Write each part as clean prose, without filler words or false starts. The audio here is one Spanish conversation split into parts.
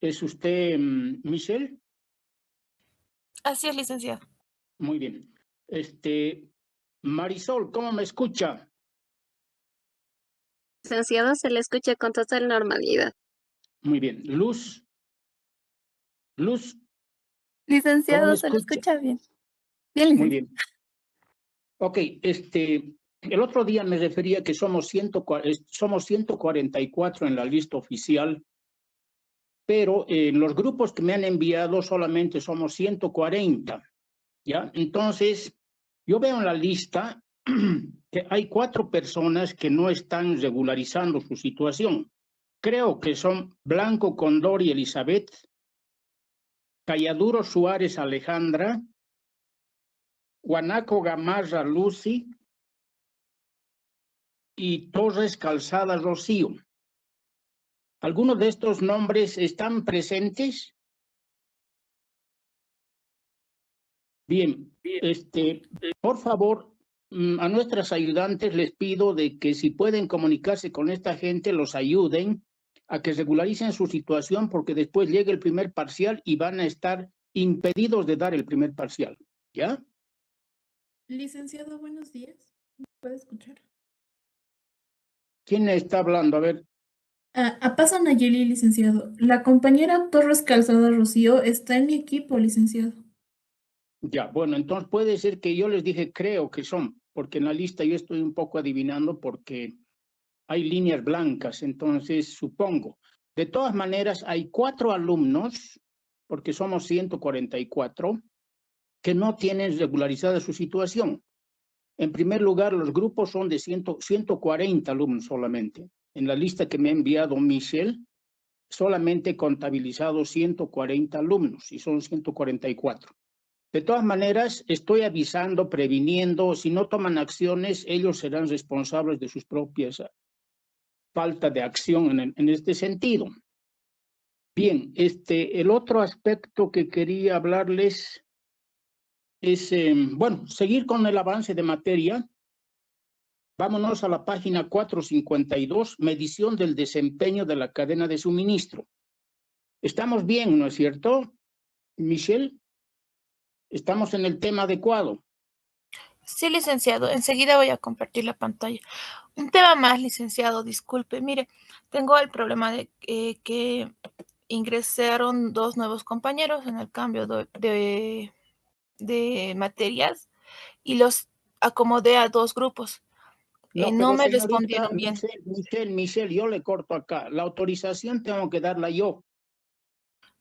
¿Es usted Michelle? Así es, licenciado. Muy bien. Marisol, ¿cómo me escucha? Licenciado, se le escucha con total normalidad. Muy bien. Luz. Luz, ¿cómo me Licenciado, se le escucha? escucha bien. Bien, Muy licenciado. bien. Ok, el otro día me refería que somos 144 en la lista oficial, pero en los grupos que me han enviado solamente somos 140, ¿ya? Entonces, yo veo en la lista que hay 4 personas que no están regularizando su situación. Creo que son Blanco Condori Elizabeth, Calladuro Suárez Alejandra, Guanaco Gamarra Lucy y Torres Calzada Rocío. ¿Algunos de estos nombres están presentes? Bien, por favor, a nuestras ayudantes les pido de que si pueden comunicarse con esta gente, los ayuden a que regularicen su situación porque después llega el primer parcial y van a estar impedidos de dar el primer parcial, ¿ya? Licenciado, buenos días. ¿Me puede escuchar? ¿Quién está hablando? A ver, A Paso Nayeli, licenciado. La compañera Torres Calzada Rocío está en mi equipo, licenciado. ya, bueno, entonces puede ser que yo les dije creo que son, porque en la lista yo estoy un poco adivinando porque hay líneas blancas, entonces supongo. De todas maneras, hay 4 alumnos, porque somos 144, que no tienen regularizada su situación. En primer lugar, los grupos son de 140 alumnos solamente. En la lista que me ha enviado Michelle, solamente contabilizados 140 alumnos y son 144. De todas maneras, estoy avisando, previniendo, si no toman acciones, ellos serán responsables de sus propias falta de acción en este sentido. Bien, el otro aspecto que quería hablarles es, bueno, seguir con el avance de materia. Vámonos a la página 452, medición del desempeño de la cadena de suministro. Estamos bien, ¿no es cierto, Michelle? Estamos en el tema adecuado. Sí, licenciado. Enseguida voy a compartir la pantalla. Un tema más, licenciado. Disculpe. Mire, tengo el problema de que ingresaron 2 nuevos compañeros en el cambio de materias y los acomodé a 2 grupos. No, No pero me señorita respondieron bien. Michelle, yo le corto acá. La autorización tengo que darla yo.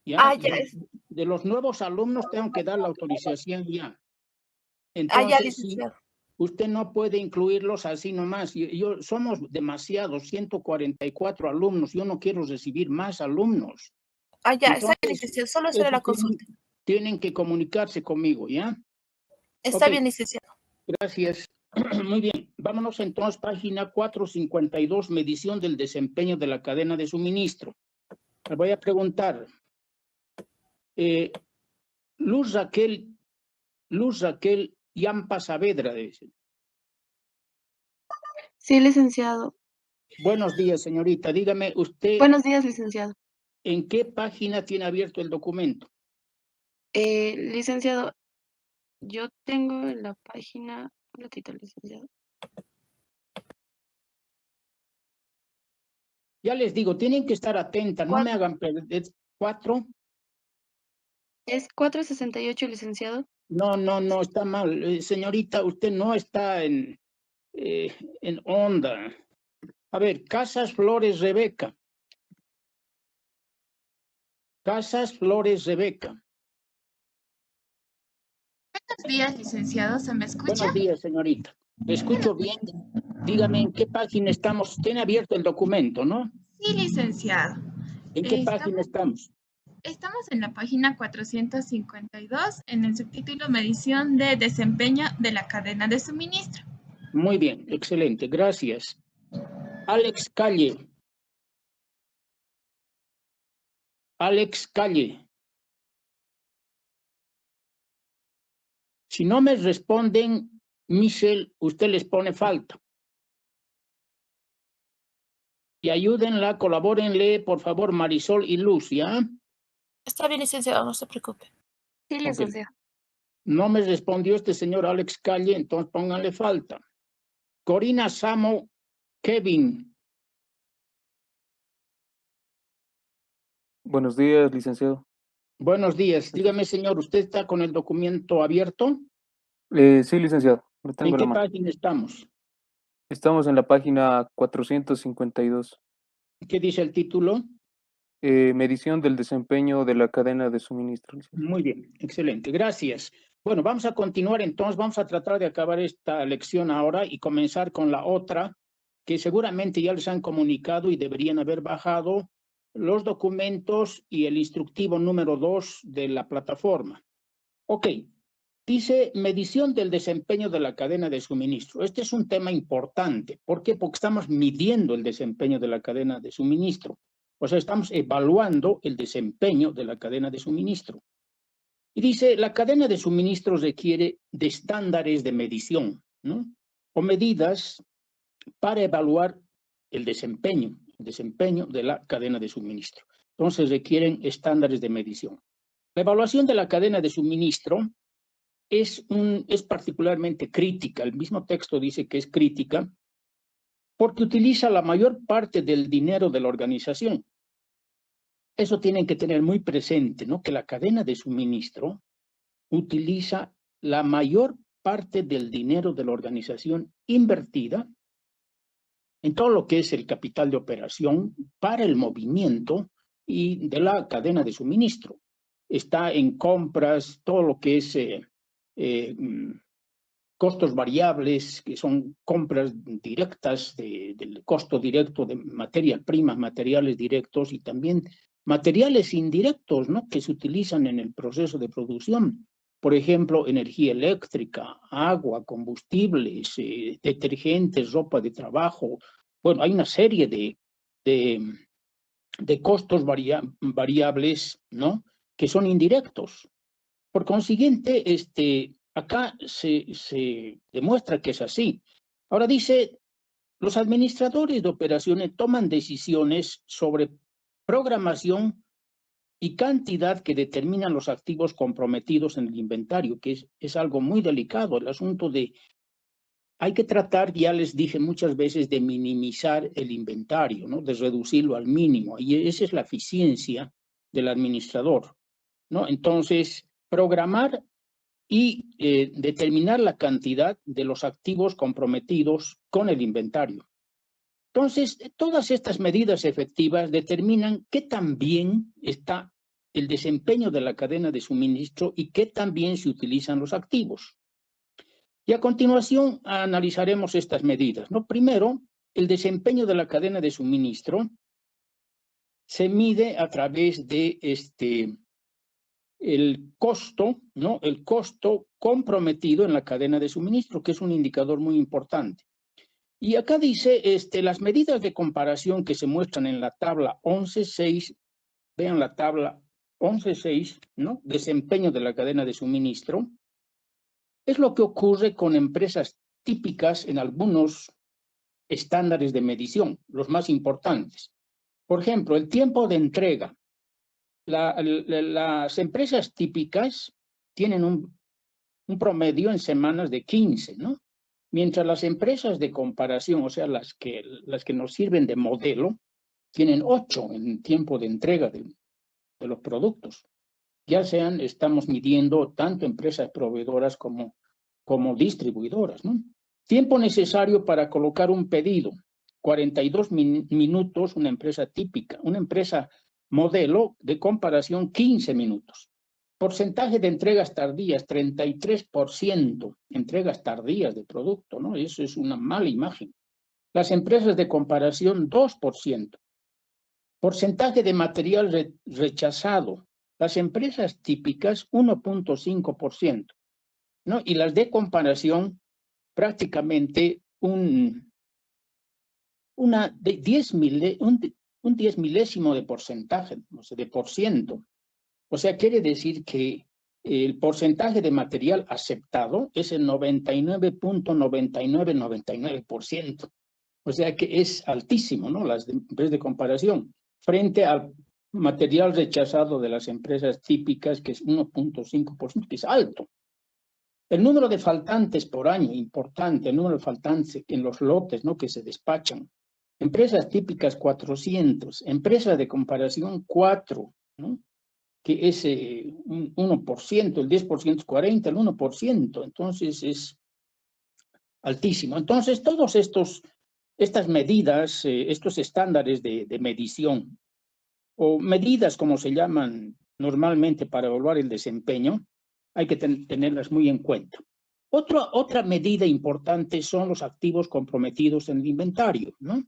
¿Ya? Ah, ya es. De los nuevos alumnos tengo que dar la autorización ya. Ah, ya, Entonces, sí, licenciado. usted no puede incluirlos así nomás. Somos demasiados, 144 alumnos. Yo no quiero recibir más alumnos. Ah, ya, está bien, Entonces, licenciado. Solo será la consulta. tienen que comunicarse conmigo, ¿ya? Está Ok, bien, licenciado. gracias. Muy bien. Vámonos entonces, página 452, medición del desempeño de la cadena de suministro. Le voy a preguntar. Luz Raquel Yampa Saavedra, dice. Sí, licenciado. Buenos días, señorita. Dígame, usted, Buenos días, licenciado. ¿en qué página tiene abierto el documento? Licenciado, yo tengo en la página, un ratito, licenciado. Ya les digo, tienen que estar atentas, no me hagan perder. 4. Es 468, licenciado. No, está mal. Señorita, usted no está en onda. A ver, Casas Flores Rebeca. Casas Flores Rebeca. Buenos días, licenciado. ¿Se me escucha? Buenos días, señorita. ¿Me escucho bien? Dígame, ¿en qué página estamos? Tiene abierto el documento, ¿no? Sí, licenciado. ¿En qué página estamos? Estamos en la página 452, en el subtítulo Medición de desempeño de la cadena de suministro. Muy bien, excelente, gracias. Alex Calle. Alex Calle. Si no me responden, Michelle, usted les pone falta. Y ayúdenla, colabórenle, por favor, Marisol y Luz, ¿ya? Está bien, licenciado, no se preocupe. Sí, Ok. licenciado. No me respondió este señor Alex Calle, entonces pónganle falta. Corina Samo Kevin. Buenos días, licenciado. Buenos días. Dígame, señor, ¿usted está con el documento abierto? Sí, licenciado, lo tengo ¿En en la qué mano. página estamos? Estamos en la página 452. ¿Qué dice el título? Medición del desempeño de la cadena de suministro, licenciado. Muy bien, excelente, gracias. Bueno, vamos a continuar entonces, vamos a tratar de acabar esta lección ahora y comenzar con la otra, que seguramente ya les han comunicado y deberían haber bajado los documentos y el instructivo número 2 de la plataforma. Ok, dice medición del desempeño de la cadena de suministro. Este es un tema importante. ¿Por qué? Porque estamos midiendo el desempeño de la cadena de suministro. O sea, estamos evaluando el desempeño de la cadena de suministro. Y dice, la cadena de suministro requiere de estándares de medición, ¿no? O medidas para evaluar el desempeño de la cadena de suministro. Entonces requieren estándares de medición. La evaluación de la cadena de suministro es particularmente crítica. El mismo texto dice que es crítica porque utiliza la mayor parte del dinero de la organización. Eso tienen que tener muy presente, ¿no? Que la cadena de suministro utiliza la mayor parte del dinero de la organización invertida en todo lo que es el capital de operación para el movimiento y de la cadena de suministro. Está en compras, todo lo que es costos variables, que son compras directas del costo directo de materias primas, materiales directos y también materiales indirectos, ¿no? Que se utilizan en el proceso de producción. Por ejemplo, energía eléctrica, agua, combustibles, detergentes, ropa de trabajo. Bueno, hay una serie de costos variables, ¿no? Que son indirectos. Por consiguiente, acá se demuestra que es así. Ahora dice, los administradores de operaciones toman decisiones sobre programación y cantidad que determinan los activos comprometidos en el inventario, que es algo muy delicado. El asunto de, hay que tratar, ya les dije muchas veces, de minimizar el inventario, ¿no? De reducirlo al mínimo. Y esa es la eficiencia del administrador, ¿no? Entonces, programar y determinar la cantidad de los activos comprometidos con el inventario. Entonces, todas estas medidas efectivas determinan qué tan bien está el desempeño de la cadena de suministro y qué tan bien se utilizan los activos. Y a continuación analizaremos estas medidas, ¿no? Primero, el desempeño de la cadena de suministro se mide a través de el costo, ¿no? El costo comprometido en la cadena de suministro, que es un indicador muy importante. Y acá dice, las medidas de comparación que se muestran en la tabla 11.6, vean la tabla 11.6, ¿no? Desempeño de la cadena de suministro, es lo que ocurre con empresas típicas en algunos estándares de medición, los más importantes. Por ejemplo, el tiempo de entrega. Las empresas típicas tienen un promedio en semanas de 15, ¿no? Mientras las empresas de comparación, o sea, las que nos sirven de modelo, tienen 8 en tiempo de entrega de los productos. Ya sean, estamos midiendo tanto empresas proveedoras como distribuidoras, ¿no? Tiempo necesario para colocar un pedido, 42 minutos una empresa típica, una empresa modelo de comparación 15 minutos. Porcentaje de entregas tardías, 33%, entregas tardías de producto, ¿no? Eso es una mala imagen. Las empresas de comparación, 2%. Porcentaje de material rechazado, las empresas típicas, 1.5%, ¿no? Y las de comparación, prácticamente un 10 milésimo de porcentaje, o sea, de por ciento. O sea, quiere decir que el porcentaje de material aceptado es el 99.9999%. O sea que es altísimo, ¿no? Las empresas de comparación, frente al material rechazado de las empresas típicas, que es 1.5%, que es alto. El número de faltantes por año, importante, el número de faltantes en los lotes, ¿no?, que se despachan. Empresas típicas 400, empresas de comparación 4, ¿no?, que es un 1%, el 10% es 40, el 1%, entonces es altísimo. Entonces, todos estas medidas, estos estándares de medición, o medidas como se llaman normalmente para evaluar el desempeño, hay que tenerlas muy en cuenta. Otra medida importante son los activos comprometidos en el inventario, ¿no?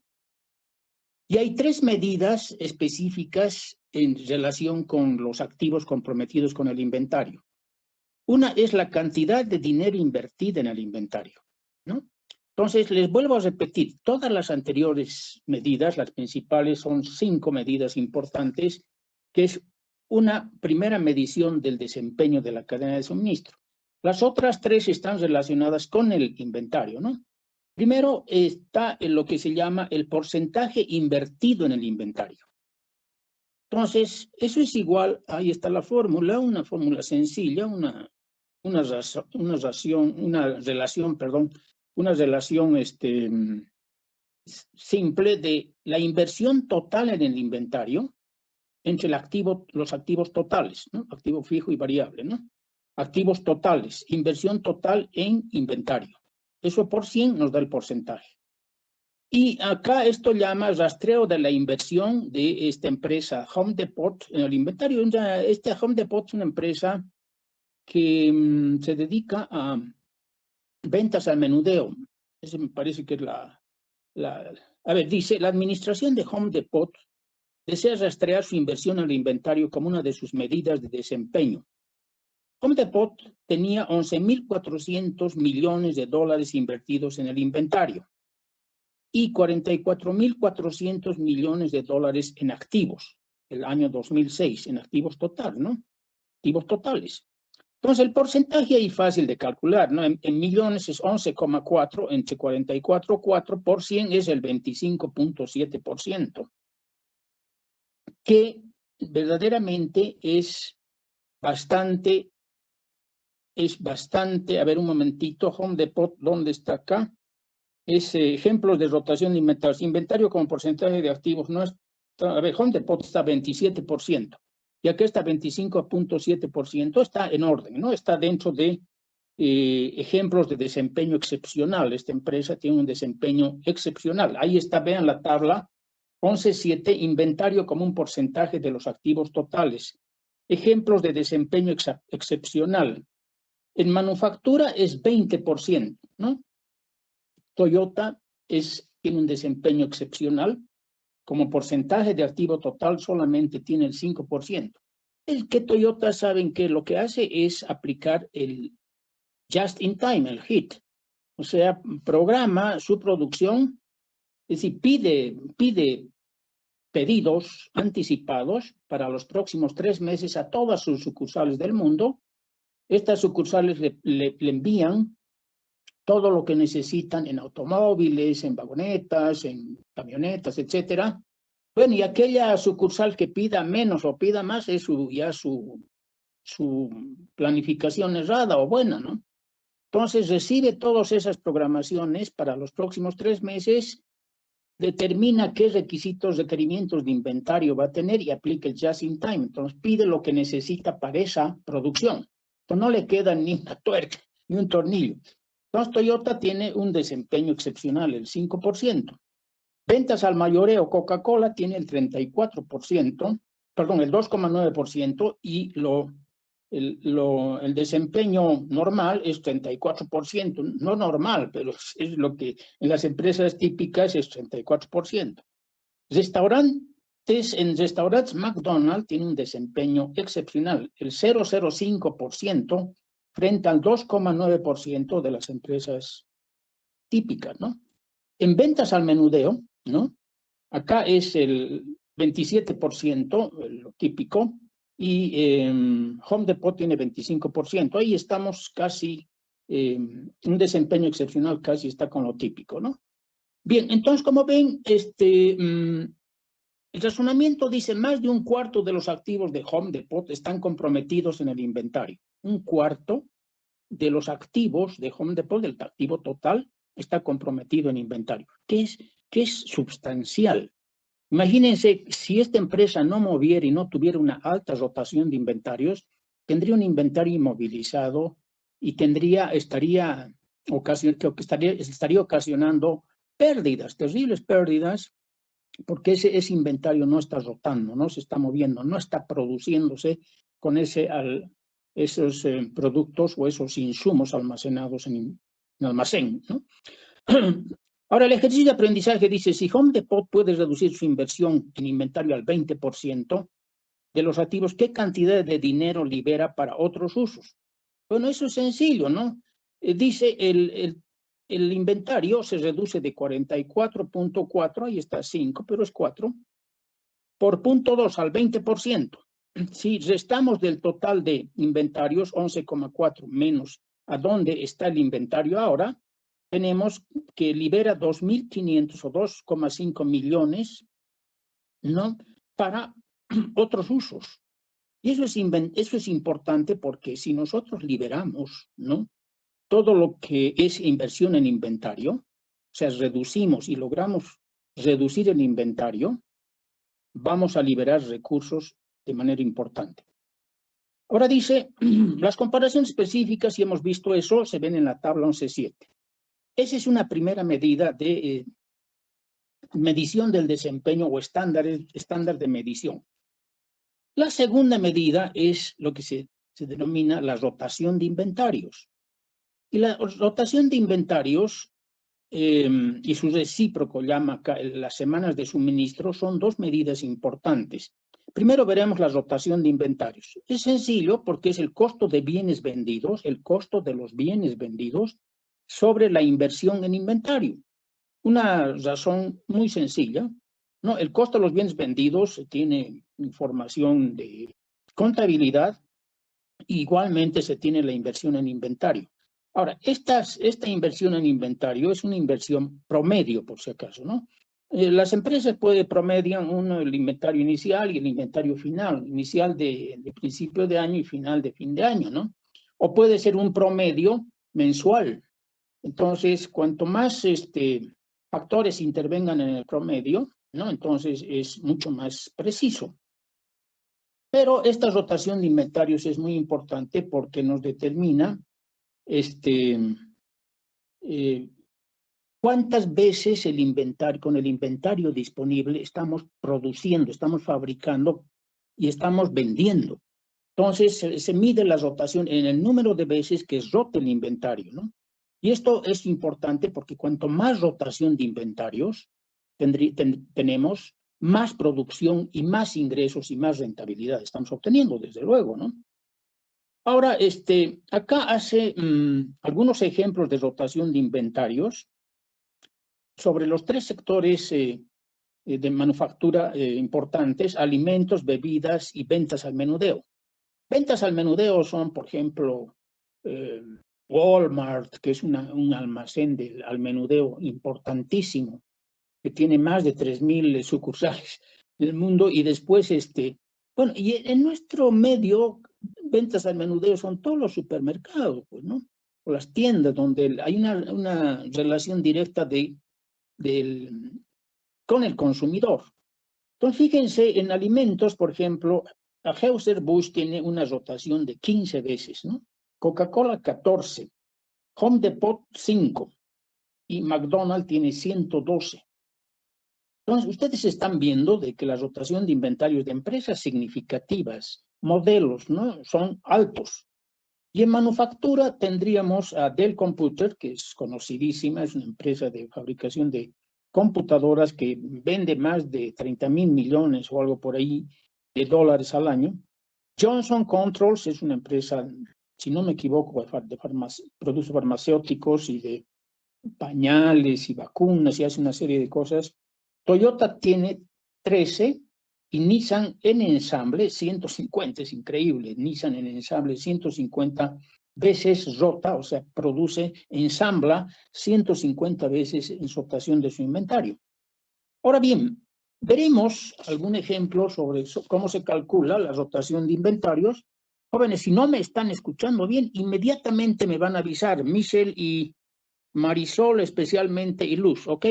Y hay 3 medidas específicas en relación con los activos comprometidos con el inventario. Una es la cantidad de dinero invertida en el inventario, ¿no? Entonces, les vuelvo a repetir, todas las anteriores medidas, las principales son 5 medidas importantes, que es una primera medición del desempeño de la cadena de suministro. Las otras 3 están relacionadas con el inventario, ¿no? Primero está en lo que se llama el porcentaje invertido en el inventario. Entonces, eso es igual, ahí está la fórmula, una fórmula sencilla, una relación simple de la inversión total en el inventario entre los activos totales, ¿no? Activo fijo y variable, ¿no? Activos totales, inversión total en inventario. Eso por 100 nos da el porcentaje. Y acá esto llama rastreo de la inversión de esta empresa Home Depot en el inventario. Esta Home Depot es una empresa que se dedica a ventas al menudeo. Ese me parece que es a ver, dice, la administración de Home Depot desea rastrear su inversión en el inventario como una de sus medidas de desempeño. Home Depot tenía 11.400 millones de dólares invertidos en el inventario y 44.400 millones de dólares en activos, el año 2006, en activos total, ¿no? Activos totales. Entonces, el porcentaje ahí fácil de calcular, ¿no? En millones es 11,4, entre 44,4 por 100 es el 25.7%, que verdaderamente es bastante, a ver un momentito, Home Depot, ¿dónde está acá? Es ejemplos de rotación de inventarios. Inventario como porcentaje de activos, no está, a ver, Home Depot está 27%. Y acá está 25.7%, está en orden, ¿no? Está dentro de ejemplos de desempeño excepcional. Esta empresa tiene un desempeño excepcional. Ahí está, vean la tabla, 11.7, inventario como un porcentaje de los activos totales. Ejemplos de desempeño excepcional. En manufactura es 20%, ¿no? Toyota tiene un desempeño excepcional. Como porcentaje de activo total solamente tiene el 5%. El que Toyota, saben que lo que hace es aplicar el just in time, el HIT. O sea, programa su producción, es decir, pide pedidos anticipados para los próximos 3 meses a todas sus sucursales del mundo. Estas sucursales le envían todo lo que necesitan en automóviles, en vagonetas, en camionetas, etcétera. Bueno, y aquella sucursal que pida menos o pida más es ya su planificación errada o buena, ¿no? Entonces recibe todas esas programaciones para los próximos 3 meses, determina qué requerimientos de inventario va a tener y aplica el just in time. Entonces pide lo que necesita para esa producción. Entonces no le queda ni una tuerca, ni un tornillo. Entonces, Toyota tiene un desempeño excepcional, el 5%. Ventas al mayoreo, Coca-Cola tiene el 34%, perdón, el 2,9%, y el desempeño normal es 34%. No normal, pero es lo que en las empresas típicas es 34%. En restaurantes, McDonald's tiene un desempeño excepcional, el 0,05%, frente al 2,9% de las empresas típicas, ¿no? En ventas al menudeo, ¿no? Acá es el 27%, lo típico, y Home Depot tiene 25%. Ahí estamos casi, un desempeño excepcional casi está con lo típico, ¿no? Bien, entonces, como ven, El razonamiento dice más de un cuarto de los activos de Home Depot están comprometidos en el inventario. Un cuarto de los activos de Home Depot, del activo total, está comprometido en inventario, que es sustancial. Imagínense, si esta empresa no moviera y no tuviera una alta rotación de inventarios, tendría un inventario inmovilizado y estaría ocasionando pérdidas, terribles pérdidas, porque ese inventario no está rotando, no se está moviendo, no está produciéndose con esos productos o esos insumos almacenados en almacén, ¿no? Ahora, el ejercicio de aprendizaje dice, si Home Depot puede reducir su inversión en inventario al 20% de los activos, ¿qué cantidad de dinero libera para otros usos? Bueno, eso es sencillo, ¿no? Dice, el inventario se reduce de 44.4, ahí está 5, pero es 4, por 0.2 al 20%. Si restamos del total de inventarios, 11,4 menos a dónde está el inventario ahora, tenemos que libera 2.500 o 2,5 millones, ¿no? Para otros usos. Y eso es importante porque si nosotros liberamos, ¿no? Todo lo que es inversión en inventario, o sea, reducimos y logramos reducir el inventario, vamos a liberar recursos de manera importante. Ahora dice, las comparaciones específicas, y hemos visto eso, se ven en la tabla 11.7. Esa es una primera medida de medición del desempeño o estándar de medición. La segunda medida es lo que se denomina la rotación de inventarios. Y la rotación de inventarios y su recíproco llama las semanas de suministro son dos medidas importantes. Primero veremos la rotación de inventarios. Es sencillo porque es el costo de bienes vendidos, el costo de los bienes vendidos sobre la inversión en inventario. Una razón muy sencilla, ¿no? El costo de los bienes vendidos tiene información de contabilidad, igualmente se tiene la inversión en inventario. Ahora, esta inversión en inventario es una inversión promedio, por si acaso, ¿no? Las empresas promedian el inventario inicial y el inventario final, inicial de principio de año y final de fin de año, ¿no? O puede ser un promedio mensual. Entonces, cuanto más factores intervengan en el promedio, ¿no? Entonces es mucho más preciso. Pero esta rotación de inventarios es muy importante porque nos determina cuántas veces con el inventario disponible estamos produciendo, estamos fabricando y estamos vendiendo. Entonces se mide la rotación en el número de veces que rota el inventario, ¿no? Y esto es importante porque cuanto más rotación de inventarios tenemos, más producción y más ingresos y más rentabilidad estamos obteniendo, desde luego, ¿no? Ahora, acá hace algunos ejemplos de rotación de inventarios sobre los tres sectores de manufactura importantes: alimentos, bebidas y ventas al menudeo. Ventas al menudeo son, por ejemplo, Walmart, que es un almacén al menudeo importantísimo, que tiene más de 3.000 sucursales en el mundo, y después, bueno, y en nuestro medio, ventas al menudeo son todos los supermercados, pues, ¿no? O las tiendas donde hay una relación directa con el consumidor. Entonces, fíjense, en alimentos, por ejemplo, Anheuser-Busch tiene una rotación de 15 veces, ¿no? Coca-Cola 14, Home Depot 5 y McDonald's tiene 112. Entonces, ustedes están viendo de que la rotación de inventarios de empresas significativas, modelos, ¿no? Son altos. Y en manufactura tendríamos a Dell Computer, que es conocidísima, es una empresa de fabricación de computadoras que vende más de 30.000 millones o algo por ahí de dólares al año. Johnson Controls es una empresa, si no me equivoco, de productos farmacéuticos y de pañales y vacunas y hace una serie de cosas. Toyota tiene 13 y Nissan en ensamble 150, es increíble. Nissan en ensamble 150 veces rota, o sea, ensambla 150 veces en rotación de su inventario. Ahora bien, Veremos algún ejemplo sobre cómo se calcula la rotación de inventarios. Jóvenes, si no me están escuchando bien, inmediatamente me van a avisar, Michelle y Marisol especialmente y Luz, ¿ok?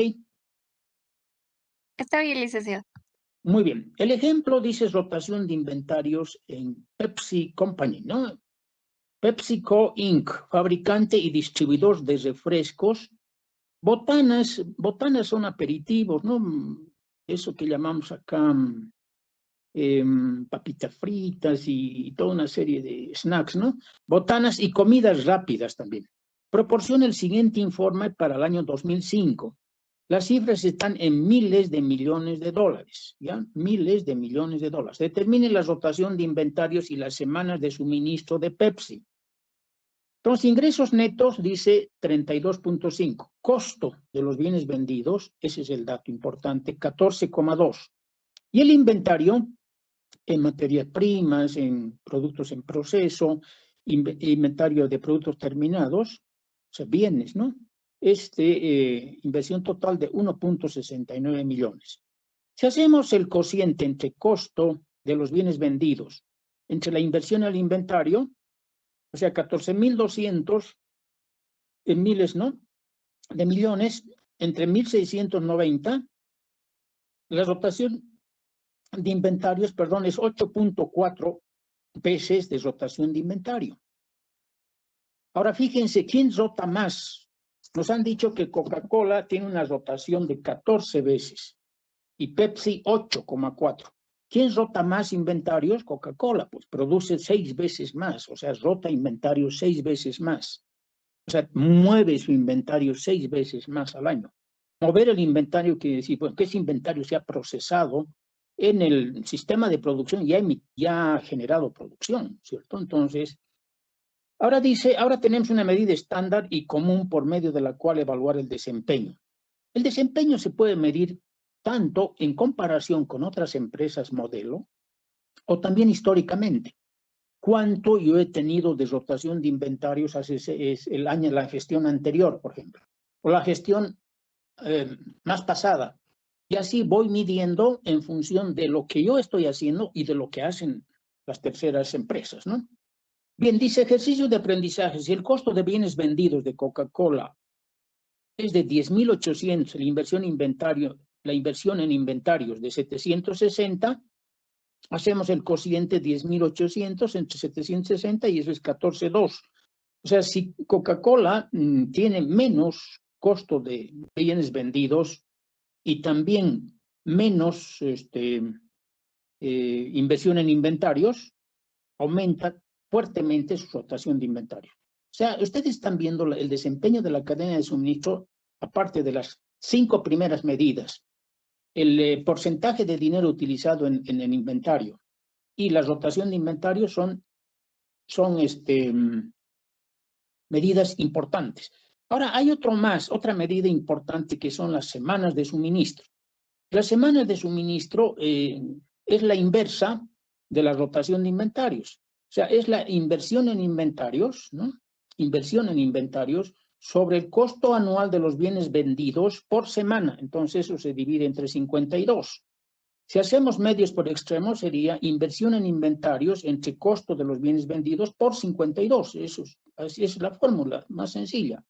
Está bien, licenciado. Muy bien. El ejemplo dice rotación de inventarios en Pepsi Company, ¿no? PepsiCo Inc., fabricante y distribuidor de refrescos. Botanas son aperitivos, ¿no? Eso que llamamos acá papitas fritas y toda una serie de snacks, ¿no? Botanas y comidas rápidas también. Proporciona el siguiente informe para el año 2005. Las cifras están en miles de millones de dólares, ¿ya? Miles de millones de dólares. Determine la rotación de inventarios y las semanas de suministro de Pepsi. Entonces, ingresos netos dice 32.5. Costo de los bienes vendidos, ese es el dato importante, 14,2. Y el inventario en materias primas, en productos en proceso, inventario de productos terminados, o sea, bienes, ¿no? Inversión total de 1.69 millones. Si hacemos el cociente entre costo de los bienes vendidos, entre la inversión al inventario, o sea, 14.200 en miles, ¿no? De millones, entre 1.690, la rotación de inventarios, perdón, es 8.4 veces de rotación de inventario. Ahora, fíjense, ¿quién rota más? Nos han dicho que Coca-Cola tiene una rotación de 14 veces y Pepsi 8,4. ¿Quién rota más inventarios? Coca-Cola, pues produce 6 veces más, o sea, rota inventarios 6 veces más. O sea, mueve su inventario 6 veces más al año. Mover el inventario quiere decir, bueno, que ese inventario se ha procesado en el sistema de producción, ya ha generado producción, ¿cierto? Entonces, ahora tenemos una medida estándar y común por medio de la cual evaluar el desempeño. El desempeño se puede medir tanto en comparación con otras empresas modelo o también históricamente. ¿Cuánto yo he tenido de rotación de inventarios hace la gestión anterior, por ejemplo? O la gestión más pasada. Y así voy midiendo en función de lo que yo estoy haciendo y de lo que hacen las terceras empresas, ¿no? Bien, dice ejercicio de aprendizaje. Si el costo de bienes vendidos de Coca-Cola es de 10.800, la inversión en inventarios de 760, hacemos el cociente 10.800 entre 760 y eso es 14,2. O sea, si Coca-Cola tiene menos costo de bienes vendidos y también menos inversión en inventarios, aumenta fuertemente su rotación de inventario. O sea, ustedes están viendo el desempeño de la cadena de suministro, aparte de las 5 primeras medidas, el porcentaje de dinero utilizado en el inventario y la rotación de inventario son medidas importantes. Ahora, hay otra medida importante que son las semanas de suministro. Las semanas de suministro es la inversa de la rotación de inventarios. O sea, es la inversión en inventarios, ¿no? Inversión en inventarios sobre el costo anual de los bienes vendidos por semana. Entonces, eso se divide entre 52. Si hacemos medios por extremos, sería inversión en inventarios entre costo de los bienes vendidos por 52. Así es la fórmula más sencilla.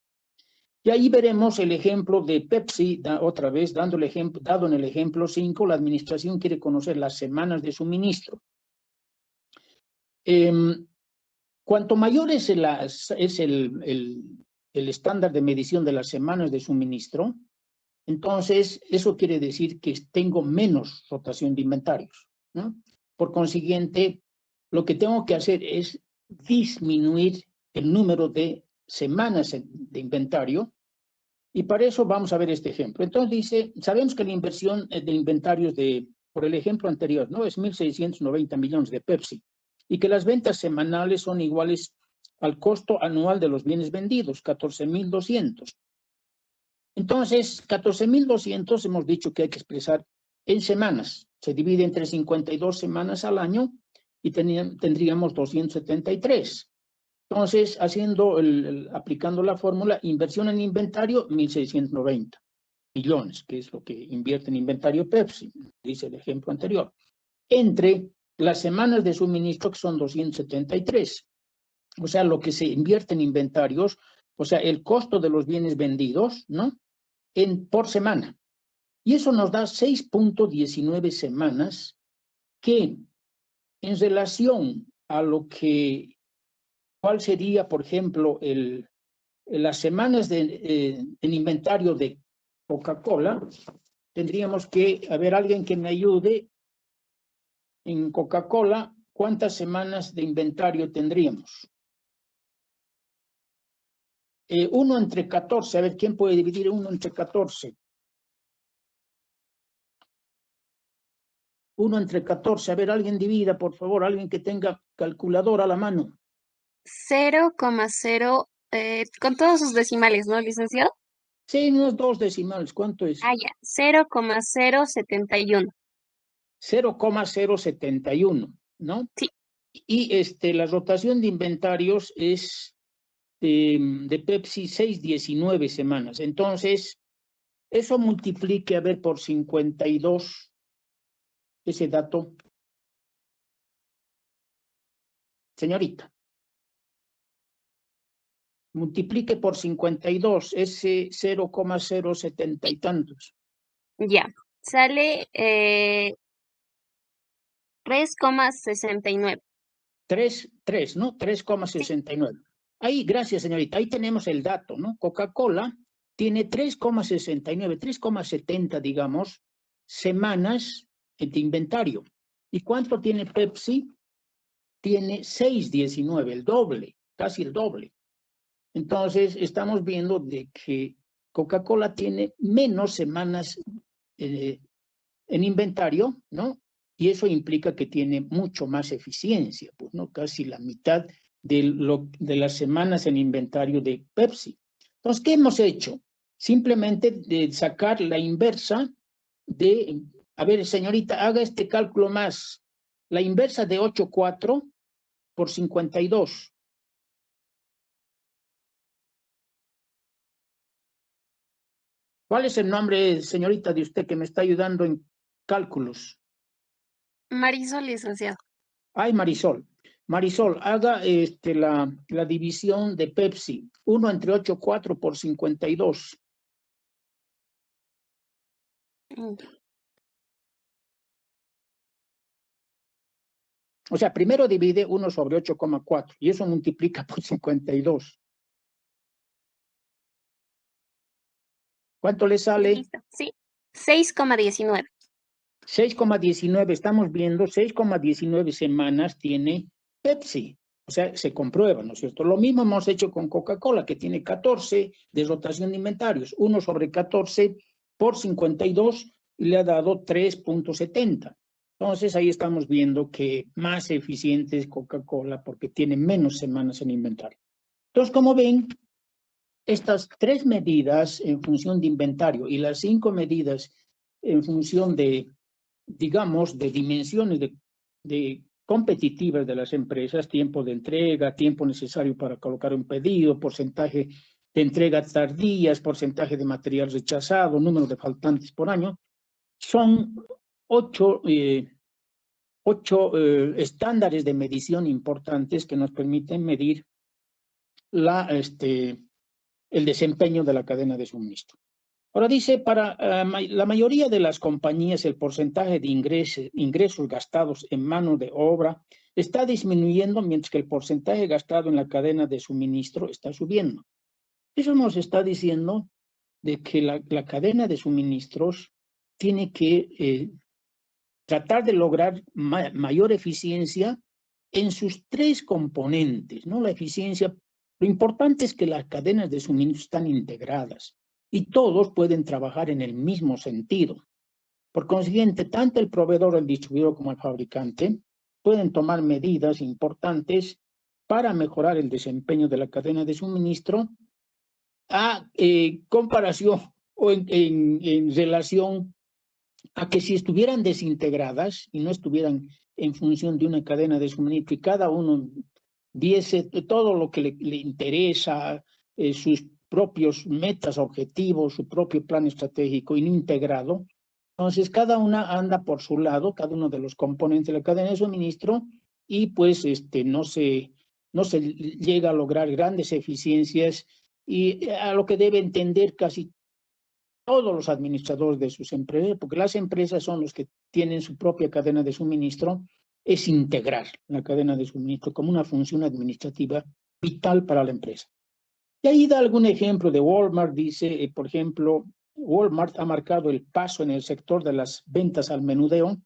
Y ahí veremos el ejemplo de Pepsi, otra vez, dado en el ejemplo 5, la administración quiere conocer las semanas de suministro. Cuanto mayor es el estándar de medición de las semanas de suministro, entonces eso quiere decir que tengo menos rotación de inventarios, ¿no? Por consiguiente, lo que tengo que hacer es disminuir el número de semanas de inventario y para eso vamos a ver este ejemplo. Entonces dice, sabemos que la inversión de inventarios por el ejemplo anterior, ¿no? Es 1.690 millones de Pepsi y que las ventas semanales son iguales al costo anual de los bienes vendidos, 14.200. Entonces, 14.200 hemos dicho que hay que expresar en semanas. Se divide entre 52 semanas al año y tendríamos 273. Entonces, aplicando la fórmula, inversión en inventario, 1.690. millones, que es lo que invierte en inventario Pepsi, dice el ejemplo anterior, entre las semanas de suministro, que son 273. O sea, lo que se invierte en inventarios, o sea, el costo de los bienes vendidos, ¿no? Por semana. Y eso nos da 6.19 semanas que, en relación a lo que, cuál sería, por ejemplo, las semanas en inventario de Coca-Cola, tendríamos que, alguien que me ayude en Coca-Cola, ¿cuántas semanas de inventario tendríamos? 1 entre 14, a ver, ¿quién puede dividir 1 entre 14? 1 entre 14, a ver, alguien divida, por favor, alguien que tenga calculadora a la mano. 0,0, con todos sus decimales, ¿no, licenciado? Sí, unos 2 decimales, ¿cuánto es? Ah, ya, 0,071. 0,071, ¿no? Sí. Y la rotación de inventarios es de Pepsi 6.19 semanas. Entonces, eso multiplique, a ver, por 52, ese dato. Señorita. Multiplique por 52, ese 0,070 y tantos. Ya, sale 3,69. 3, ¿no? 3,69. Ahí, gracias, señorita. Ahí tenemos el dato, ¿no? Coca-Cola tiene 3,69, 3,70, digamos, semanas de inventario. ¿Y cuánto tiene Pepsi? Tiene 6,19, el doble, casi el doble. Entonces, estamos viendo de que Coca-Cola tiene menos semanas en inventario, ¿no? Y eso implica que tiene mucho más eficiencia, pues, ¿no? Casi la mitad de las semanas en inventario de Pepsi. Entonces, ¿qué hemos hecho? Simplemente de sacar la inversa de, a ver, señorita, haga este cálculo más. La inversa de 8,4 por 52. ¿Cuál es el nombre, señorita, de usted que me está ayudando en cálculos? Marisol, licenciado. Ay, Marisol. Marisol, haga la división de Pepsi. 1 entre 8,4 por 52. O sea, primero divide 1 sobre 8,4 y eso multiplica por 52. ¿Cuánto le sale? Listo, sí. 6,19. 6,19. Estamos viendo 6,19 semanas tiene Pepsi. O sea, se comprueba, ¿no es cierto? Lo mismo hemos hecho con Coca-Cola, que tiene 14 de rotación de inventarios. 1 sobre 14 por 52 y le ha dado 3.70. Entonces, ahí estamos viendo que más eficiente es Coca-Cola porque tiene menos semanas en inventario. Entonces, como ven, estas 3 medidas en función de inventario y las 5 medidas en función de, digamos, de dimensiones de competitivas de las empresas, tiempo de entrega, tiempo necesario para colocar un pedido, porcentaje de entrega tardías, porcentaje de material rechazado, número de faltantes por año, son 8 estándares de medición importantes que nos permiten medir el desempeño de la cadena de suministro. Ahora dice, para la mayoría de las compañías el porcentaje de ingresos gastados en mano de obra está disminuyendo mientras que el porcentaje gastado en la cadena de suministro está subiendo. Eso nos está diciendo de que la cadena de suministros tiene que tratar de lograr mayor eficiencia en sus 3 componentes, ¿no? La eficiencia, lo importante es que las cadenas de suministro están integradas y todos pueden trabajar en el mismo sentido. Por consiguiente, tanto el proveedor, el distribuidor como el fabricante pueden tomar medidas importantes para mejorar el desempeño de la cadena de suministro a comparación o en relación a que si estuvieran desintegradas y no estuvieran en función de una cadena de suministro y cada uno viese todo lo que le interesa, sus propios metas, objetivos, su propio plan estratégico integrado. Entonces, cada una anda por su lado, cada uno de los componentes de la cadena de suministro, y pues no se llega a lograr grandes eficiencias, y a lo que debe entender casi todos los administradores de sus empresas, porque las empresas son los que tienen su propia cadena de suministro, es integrar la cadena de suministro como una función administrativa vital para la empresa. Y ahí da algún ejemplo de Walmart, dice, por ejemplo, Walmart ha marcado el paso en el sector de las ventas al menudeo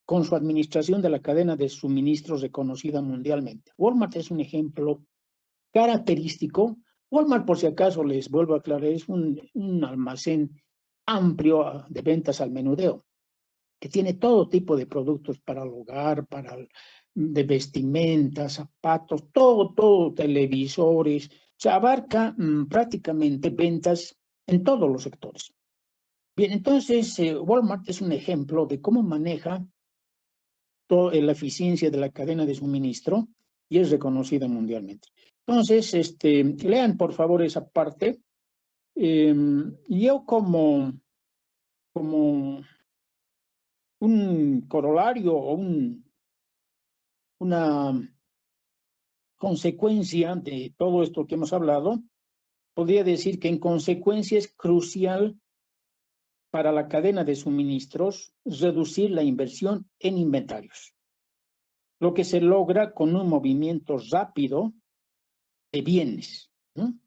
con su administración de la cadena de suministros reconocida mundialmente. Walmart es un ejemplo característico. Walmart, por si acaso les vuelvo a aclarar, es un almacén amplio de ventas al menudeo, que tiene todo tipo de productos para el hogar, de vestimenta, zapatos, todo, televisores. O sea, abarca prácticamente ventas en todos los sectores. Bien, entonces Walmart es un ejemplo de cómo maneja toda la eficiencia de la cadena de suministro y es reconocida mundialmente. Entonces, lean por favor esa parte. Yo como un corolario o una consecuencia de todo esto que hemos hablado, podría decir que en consecuencia es crucial para la cadena de suministros reducir la inversión en inventarios, lo que se logra con un movimiento rápido de bienes, ¿no?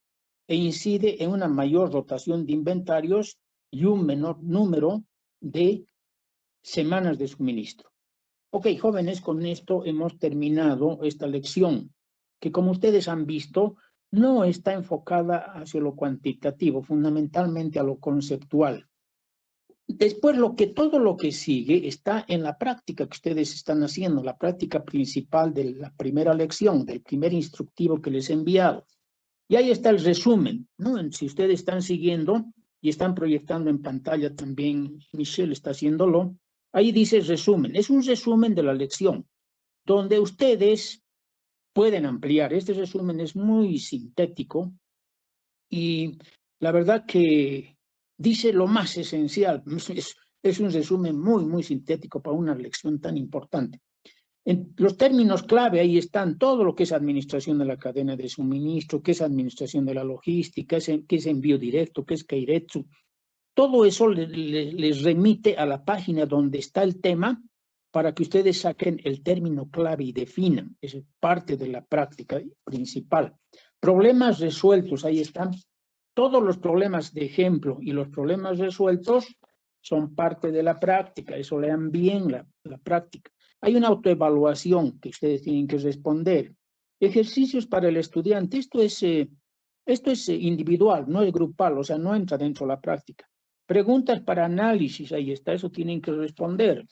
E incide en una mayor rotación de inventarios y un menor número de semanas de suministro. Ok, jóvenes, con esto hemos terminado esta lección, que como ustedes han visto, no está enfocada hacia lo cuantitativo, fundamentalmente a lo conceptual. Después, todo lo que sigue está en la práctica que ustedes están haciendo, la práctica principal de la primera lección, del primer instructivo que les he enviado. Y ahí está el resumen, ¿no? Si ustedes están siguiendo y están proyectando en pantalla también, Michelle está haciéndolo, ahí dice resumen. Es un resumen de la lección, donde ustedes pueden ampliar. Este resumen es muy sintético y la verdad que dice lo más esencial. Es un resumen muy sintético para una lección tan importante. En los términos clave ahí están todo lo que es administración de la cadena de suministro, qué es administración de la logística, qué es envío directo, qué es Keiretsu. Todo eso les remite a la página donde está el tema para que ustedes saquen el término clave y definan. Es parte de la práctica principal. Problemas resueltos, ahí están. Todos los problemas de ejemplo y los problemas resueltos son parte de la práctica. Eso lean bien la práctica. Hay una autoevaluación que ustedes tienen que responder. Ejercicios para el estudiante. Esto es individual, no es grupal, o sea, no entra dentro de la práctica. Preguntas para análisis, ahí está, eso tienen que responder.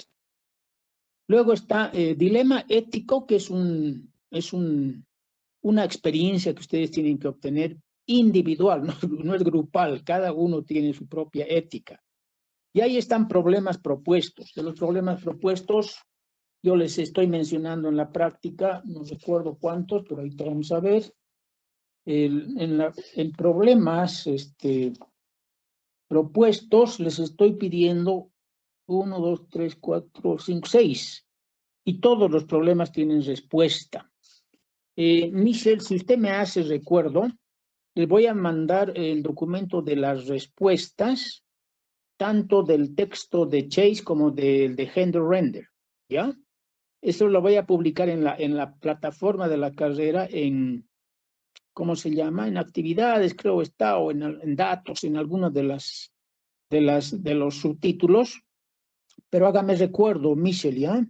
Luego está dilema ético, que es una experiencia que ustedes tienen que obtener individual, no es grupal, cada uno tiene su propia ética. Y ahí están problemas propuestos. De los problemas propuestos, yo les estoy mencionando en la práctica, no recuerdo cuántos, pero ahorita vamos a ver. En problemas propuestos les estoy pidiendo 1, 2, 3, 4, 5, 6. Y todos los problemas tienen respuesta. Michelle, si usted me hace recuerdo, les voy a mandar el documento de las respuestas, tanto del texto de Chase como del de Hender Render, ¿ya? Eso lo voy a publicar en la plataforma de la carrera ¿cómo se llama? En actividades, creo está, o en datos, en algunos de los subtítulos. Pero hágame recuerdo, Michelle, ¿ya?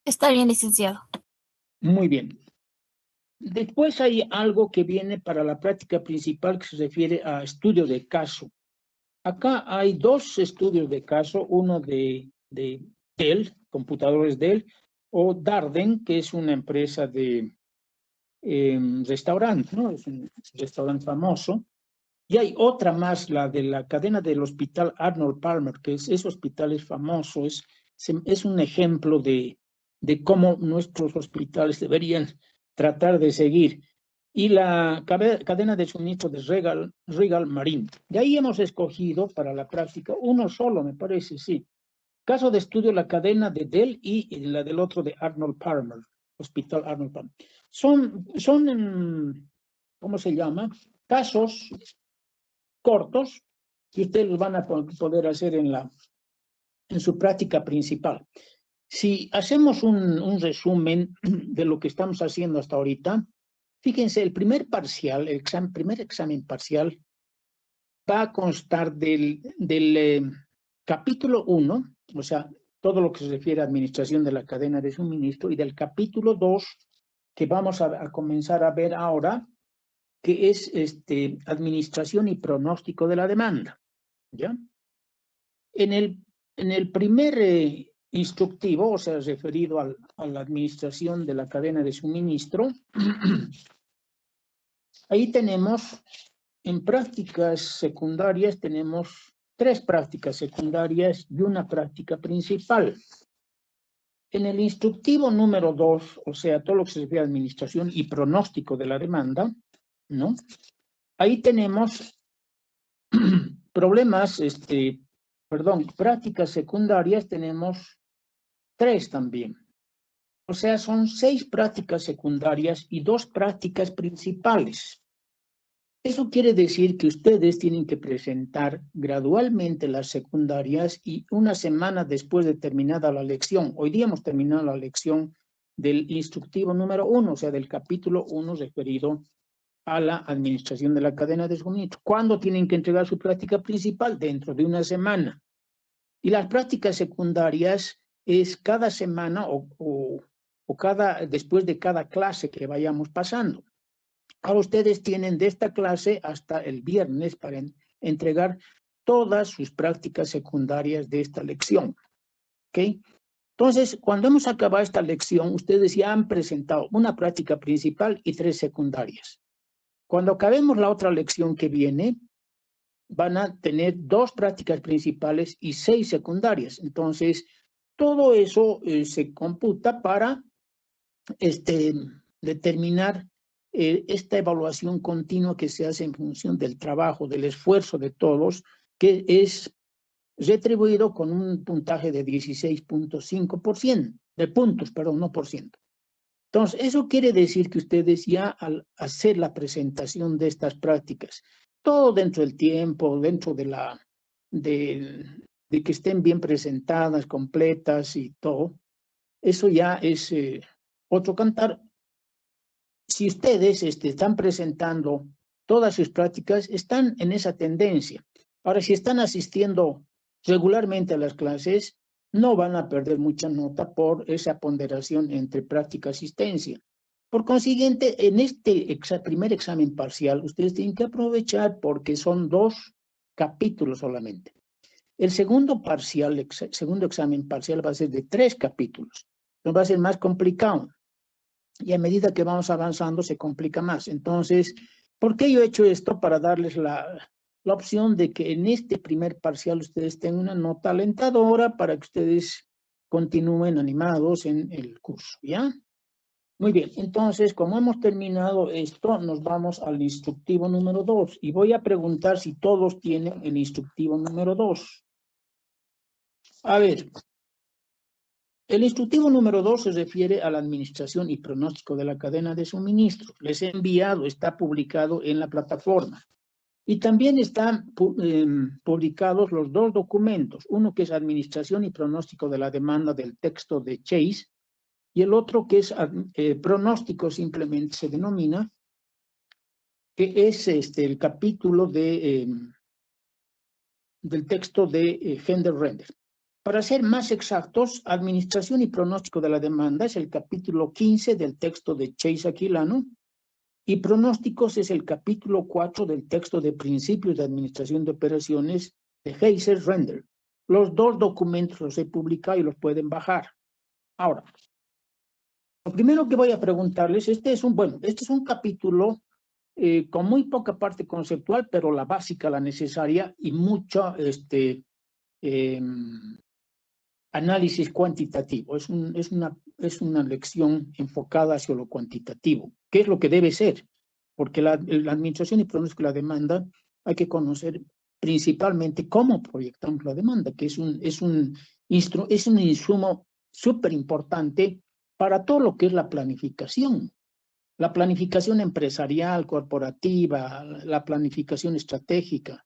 Está bien, licenciado. Muy bien. Después hay algo que viene para la práctica principal que se refiere a estudio de caso. Acá hay dos estudios de caso, uno de Dell, computadores Dell, o Darden, que es una empresa de restaurante, ¿no? Es un restaurante famoso. Y hay otra más, la de la cadena del hospital Arnold Palmer, que ese hospital es famoso, es un ejemplo de cómo nuestros hospitales deberían tratar de seguir. y la cadena de suministro de Regal Marine. De ahí hemos escogido para la práctica uno solo, me parece, sí. Caso de estudio, la cadena de Dell y la del otro de Arnold Palmer, Hospital Arnold Palmer. Son ¿cómo se llama? Casos cortos que ustedes los van a poder hacer en su práctica principal. Si hacemos un resumen de lo que estamos haciendo hasta ahorita, fíjense, el primer parcial, primer examen parcial, va a constar del capítulo 1, o sea, todo lo que se refiere a administración de la cadena de suministro, y del capítulo 2, que vamos a comenzar a ver ahora, que es administración y pronóstico de la demanda. ¿Ya? En el primer instructivo, o sea, referido a la administración de la cadena de suministro, ahí tenemos, en prácticas secundarias, tenemos 3 prácticas secundarias y una práctica principal. En el instructivo número 2, o sea, todo lo que se refiere a administración y pronóstico de la demanda, ¿no? Ahí tenemos problemas, prácticas secundarias tenemos 3 también. O sea, son 6 prácticas secundarias y 2 prácticas principales. Eso quiere decir que ustedes tienen que presentar gradualmente las secundarias y una semana después de terminada la lección. Hoy día hemos terminado la lección del instructivo número 1, o sea, del capítulo 1 referido a la administración de la cadena de suministro. ¿Cuándo tienen que entregar su práctica principal? Dentro de una semana. Y las prácticas secundarias es cada semana o después de cada clase que vayamos pasando. Ahora ustedes tienen de esta clase hasta el viernes para entregar todas sus prácticas secundarias de esta lección. ¿Ok? Entonces, cuando hemos acabado esta lección, ustedes ya han presentado una práctica principal y 3 secundarias. Cuando acabemos la otra lección que viene, van a tener 2 prácticas principales y 6 secundarias. Entonces, todo eso se computa para determinar esta evaluación continua que se hace en función del trabajo, del esfuerzo de todos, que es retribuido con un puntaje de 16.5%, de puntos, perdón, no por ciento. Entonces, eso quiere decir que ustedes ya al hacer la presentación de estas prácticas, todo dentro del tiempo, dentro de que estén bien presentadas, completas y todo, eso ya es otro cantar. Si ustedes están presentando todas sus prácticas, están en esa tendencia. Ahora, si están asistiendo regularmente a las clases, no van a perder mucha nota por esa ponderación entre práctica y asistencia. Por consiguiente, en este primer examen parcial, ustedes tienen que aprovechar porque son 2 capítulos solamente. El segundo examen parcial va a ser de 3 capítulos. Entonces va a ser más complicado. Y a medida que vamos avanzando se complica más. Entonces, ¿por qué yo he hecho esto? Para darles la opción de que en este primer parcial ustedes tengan una nota alentadora para que ustedes continúen animados en el curso, ¿ya? Muy bien, entonces, como hemos terminado esto, nos vamos al instructivo número 2. Y voy a preguntar si todos tienen el instructivo número 2. A ver. El instructivo número 2 se refiere a la administración y pronóstico de la cadena de suministro. Les he enviado, está publicado en la plataforma. Y también están publicados los 2 documentos. Uno que es administración y pronóstico de la demanda del texto de Chase y el otro que es pronóstico, simplemente se denomina, que es el capítulo del texto de Fender-Render. Para ser más exactos, administración y pronóstico de la demanda es el capítulo 15 del texto de Chase Aquilano y pronósticos es el capítulo 4 del texto de principios de administración de operaciones de Heiser-Render. Los 2 documentos los he publicado y los pueden bajar. Ahora, lo primero que voy a preguntarles, este es un capítulo con muy poca parte conceptual, pero la básica, la necesaria y mucho análisis cuantitativo. Es una lección enfocada hacia lo cuantitativo. ¿Qué es lo que debe ser? porque la administración y pronóstico de la demanda hay que conocer principalmente cómo proyectamos la demanda, que es un insumo súper importante para todo lo que es la planificación. La planificación empresarial, corporativa, la planificación estratégica,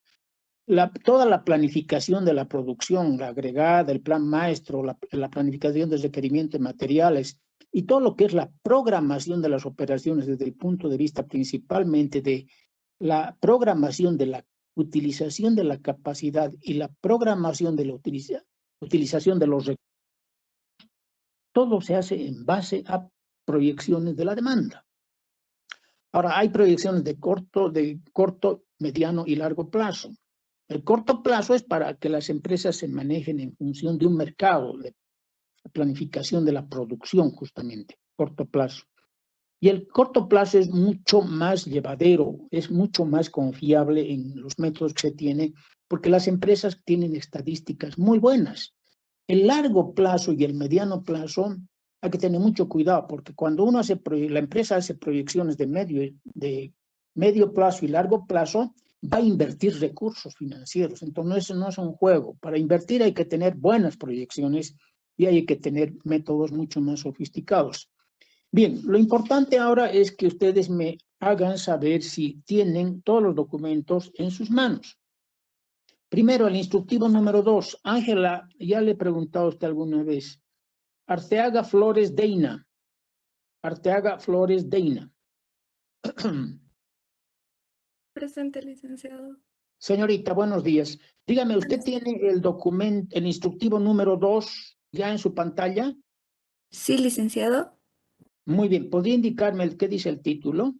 toda la planificación de la producción, la agregada, el plan maestro, la planificación de requerimientos de materiales y todo lo que es la programación de las operaciones desde el punto de vista principalmente de la programación de la utilización de la capacidad y la programación de la utilización de los recursos. Todo se hace en base a proyecciones de la demanda. Ahora, hay proyecciones de corto, mediano y largo plazo. El corto plazo es para que las empresas se manejen en función de un mercado, de planificación de la producción, justamente, corto plazo. Y el corto plazo es mucho más llevadero, es mucho más confiable en los métodos que se tiene, porque las empresas tienen estadísticas muy buenas. El largo plazo y el mediano plazo hay que tener mucho cuidado, porque cuando la empresa hace proyecciones de medio plazo y largo plazo, va a invertir recursos financieros. Entonces, eso no es un juego. Para invertir hay que tener buenas proyecciones y hay que tener métodos mucho más sofisticados. Bien, lo importante ahora es que ustedes me hagan saber si tienen todos los documentos en sus manos. Primero, el instructivo número 2. Ángela, ya le he preguntado a usted alguna vez. Arteaga Flores Deina. Arteaga Flores Deina. Presente, licenciado. Señorita, buenos días. Dígame, ¿usted tiene el documento, el instructivo número 2 ya en su pantalla? Sí, licenciado. Muy bien. ¿Podría indicarme qué dice el título?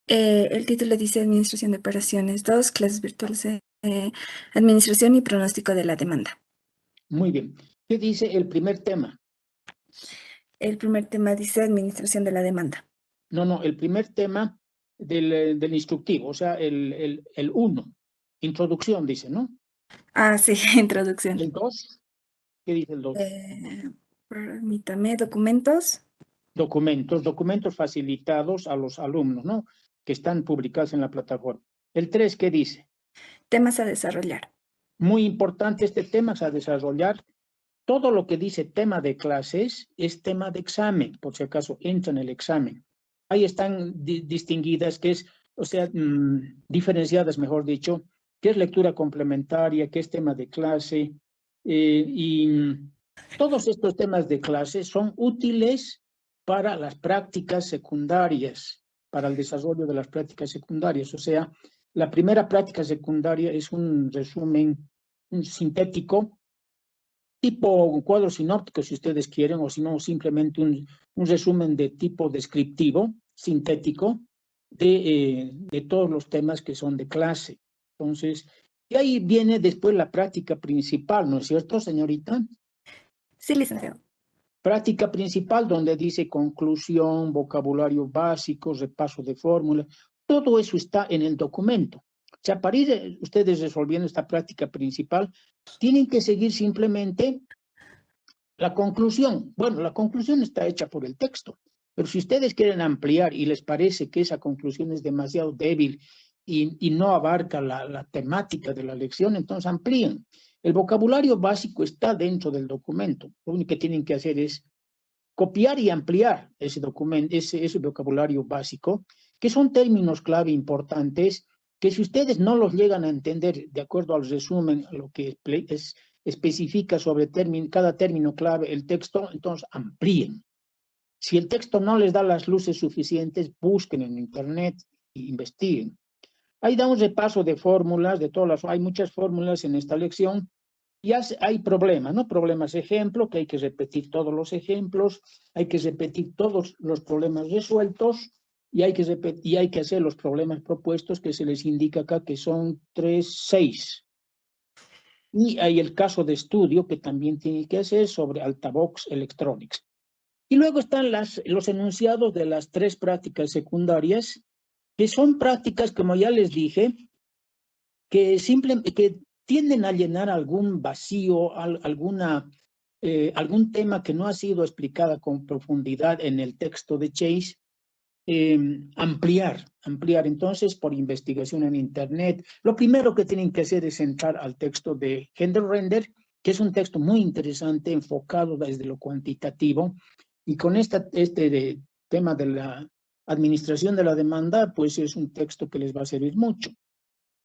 El título dice Administración de Operaciones 2, clases virtuales, Administración y pronóstico de la demanda. Muy bien. ¿Qué dice el primer tema? El primer tema dice Administración de la demanda. No, el primer tema del instructivo, o sea, el 1. Introducción, dice, ¿no? Ah, sí, introducción. ¿El 2? ¿Qué dice el 2? Permítame, documentos. Documentos facilitados a los alumnos, ¿no? Que están publicados en la plataforma. El 3, ¿qué dice? Temas a desarrollar. Muy importante este tema a desarrollar. Todo lo que dice tema de clases es tema de examen, por si acaso entra en el examen. Ahí están distinguidas, que es, o sea, diferenciadas, mejor dicho, qué es lectura complementaria, qué es tema de clase, y todos estos temas de clase son útiles para las prácticas secundarias, para el desarrollo de las prácticas secundarias. O sea, la primera práctica secundaria es un resumen sintético, tipo un cuadro sinóptico, si ustedes quieren, o si no, simplemente un resumen de tipo descriptivo, sintético, de todos los temas que son de clase. Entonces, y ahí viene después la práctica principal, ¿no es cierto, señorita? Sí, licenciado. Práctica principal, donde dice conclusión, vocabulario básico, repaso de fórmulas, todo eso está en el documento. O sea, para ir ustedes resolviendo esta práctica principal, tienen que seguir simplemente la conclusión. Bueno, la conclusión está hecha por el texto, pero si ustedes quieren ampliar y les parece que esa conclusión es demasiado débil y no abarca la temática de la lección, entonces amplíen. El vocabulario básico está dentro del documento. Lo único que tienen que hacer es copiar y ampliar ese documento, ese vocabulario básico, que son términos clave importantes, que si ustedes no los llegan a entender de acuerdo al resumen, lo que especifica sobre cada término clave el texto, entonces amplíen. Si el texto no les da las luces suficientes, busquen en internet e investiguen. Ahí da un repaso de fórmulas, hay muchas fórmulas en esta lección, y hay problemas, ¿no? Problemas ejemplo, que hay que repetir todos los ejemplos, hay que repetir todos los problemas resueltos, y hay que hacer los problemas propuestos que se les indica acá, que son 6. Y hay el caso de estudio que también tiene que hacer sobre Altavox Electronics. Y luego están los enunciados de las 3 prácticas secundarias, que son prácticas, como ya les dije, que tienden a llenar algún vacío, algún tema que no ha sido explicada con profundidad en el texto de Chase, ampliar. Entonces, por investigación en Internet, lo primero que tienen que hacer es entrar al texto de Gender Render, que es un texto muy interesante, enfocado desde lo cuantitativo, y con tema de la administración de la demanda, pues es un texto que les va a servir mucho.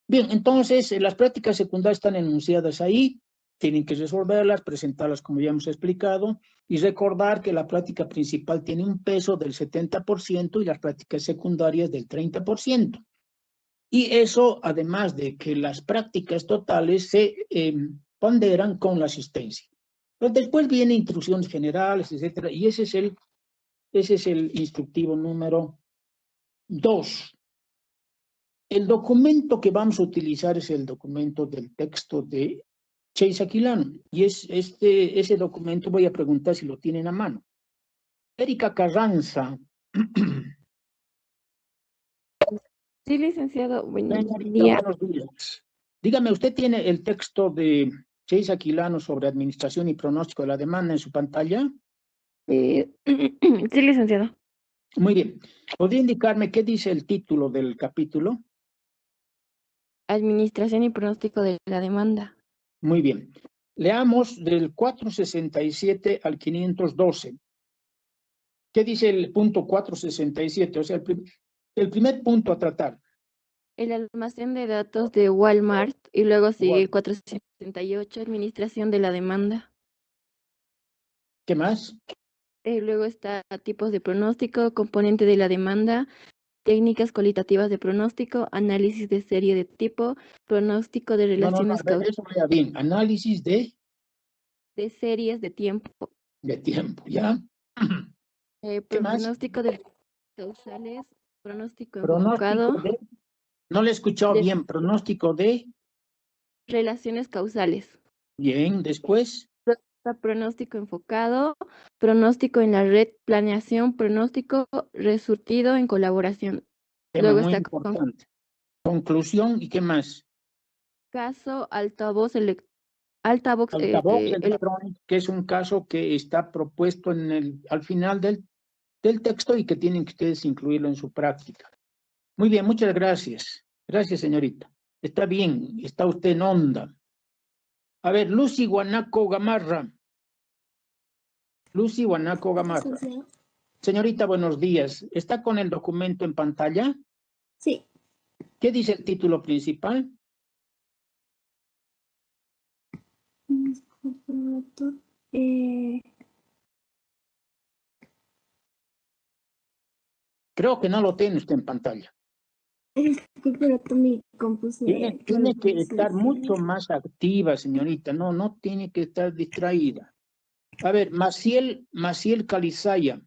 Bien, entonces, las prácticas secundarias están enunciadas ahí, tienen que resolverlas, presentarlas como ya hemos explicado, y recordar que la práctica principal tiene un peso del 70% y las prácticas secundarias del 30%. Y eso, además de que las prácticas totales se ponderan con la asistencia. Pero después viene instrucciones generales, etcétera, y ese es el instructivo número 2. El documento que vamos a utilizar es el documento del texto de Chase Aquilano, y ese documento voy a preguntar si lo tienen a mano. Erika Carranza. Sí, licenciado, buenos Señorita, días. buenos días. Dígame, ¿usted tiene el texto de Chase Aquilano sobre administración y pronóstico de la demanda en su pantalla? Sí, licenciado. Muy bien. ¿Podría indicarme qué dice el título del capítulo? Administración y pronóstico de la demanda. Muy bien. Leamos del 467 al 512. ¿Qué dice el punto 467? O sea, el primer punto a tratar. El almacén de datos de Walmart y luego sigue el Walmart. 468, administración de la demanda. ¿Qué más? Luego está tipos de pronóstico, componente de la demanda, técnicas cualitativas de pronóstico, análisis de serie de tipo, pronóstico de No, relaciones a ver, eso vaya bien. Análisis de series de tiempo, tiempo, ¿ya? ¿Qué más? pronóstico de causales, pronóstico Pronóstico enfocado, de... No le he escuchado de bien. Pronóstico de... relaciones causales. Bien, después. Pronóstico enfocado, pronóstico en la red, planeación, pronóstico resurtido en colaboración. Tema Luego muy está importante. Conclusión, ¿y qué más? caso altavoz altavoz Altavoz electrónico, que es un caso que está propuesto al final del texto y que tienen que ustedes incluirlo en su práctica. Muy bien, muchas gracias. Gracias, señorita. Está bien, está usted en onda. A ver, Lucy Guanaco Gamarra. Lucy Guanaco Gamarra. Señorita, buenos días. ¿Está con el documento en pantalla? Sí. ¿Qué dice el título principal? Creo que no lo tiene usted en pantalla. Tiene que estar mucho más activa, señorita. No tiene que estar distraída. A ver, Maciel Calizaya.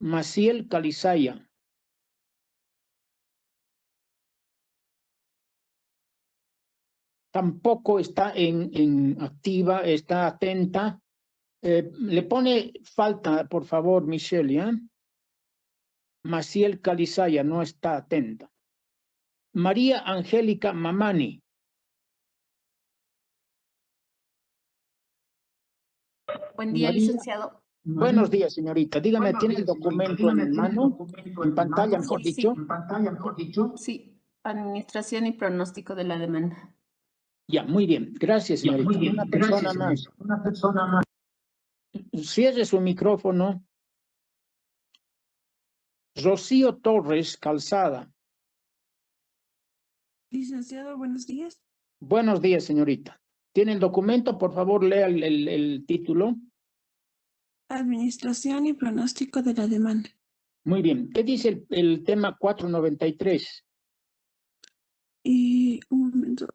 Maciel Calizaya. Tampoco está en activa, está atenta. Le pone falta, por favor, Michelle, ¿ya? Maciel Calizaya no está atenta. María Angélica Mamani. Buen día, María, licenciado. buenos días, señorita. Dígame, ¿tiene el documento en mano? En pantalla, mejor dicho. Sí, administración y pronóstico de la demanda. Ya, muy bien. Gracias, señorita. Una persona más. Cierre su micrófono. Rocío Torres Calzada. Licenciado, buenos días. Buenos días, señorita. ¿Tiene el documento? Por favor, lea el título. Administración y pronóstico de la demanda. Muy bien. ¿Qué dice el tema 493? Y un momento.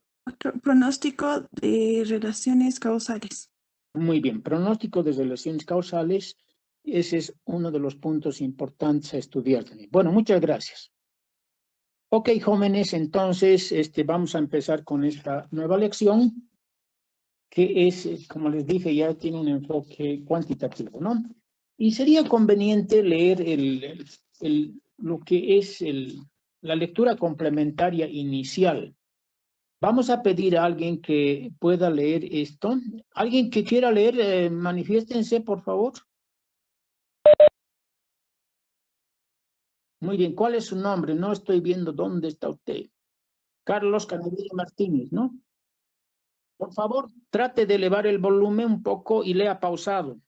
Pronóstico de relaciones causales. Muy bien. Pronóstico de relaciones causales. Ese es uno de los puntos importantes a estudiar también. Bueno, muchas gracias. Ok, jóvenes, entonces vamos a empezar con esta nueva lección, que es, como les dije, ya tiene un enfoque cuantitativo, ¿no? Y sería conveniente leer lo que es la lectura complementaria inicial. Vamos a pedir a alguien que pueda leer esto. ¿Alguien que quiera leer, manifiéstense, por favor? Muy bien, ¿cuál es su nombre? No estoy viendo dónde está usted. Carlos Canaviria Martínez, ¿no? Por favor, trate de elevar el volumen un poco y lea pausado.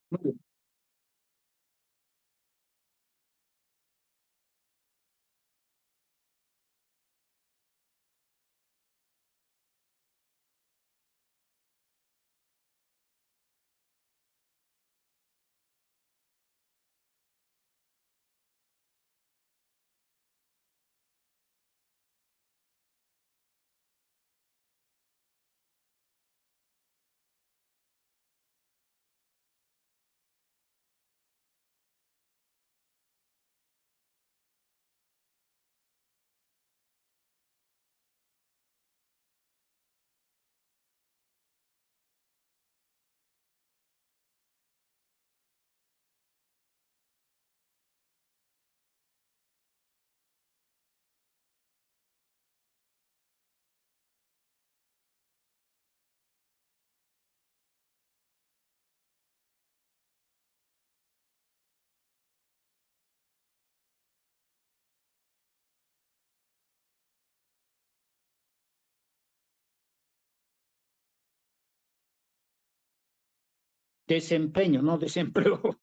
Muy bien. Desempeño, no desempleo.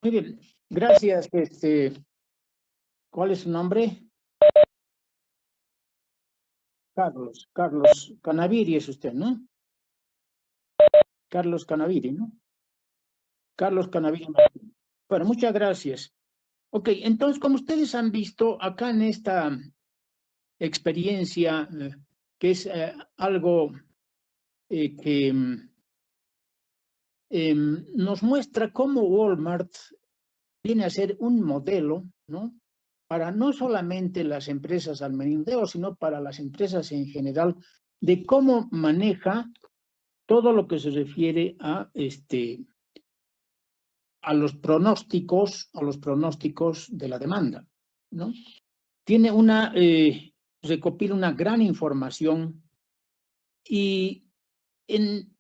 Muy bien, gracias. ¿Cuál es su nombre? Carlos Canaviri es usted, ¿no? Carlos Canaviri, ¿no? Carlos Canaviri Martínez. Bueno, muchas gracias. Ok, entonces, como ustedes han visto acá en esta experiencia, que es algo que nos muestra cómo Walmart viene a ser un modelo, ¿no? Para no solamente las empresas al menudeo, sino para las empresas en general, de cómo maneja todo lo que se refiere a los pronósticos de la demanda, ¿no? Tiene recopila una gran información y en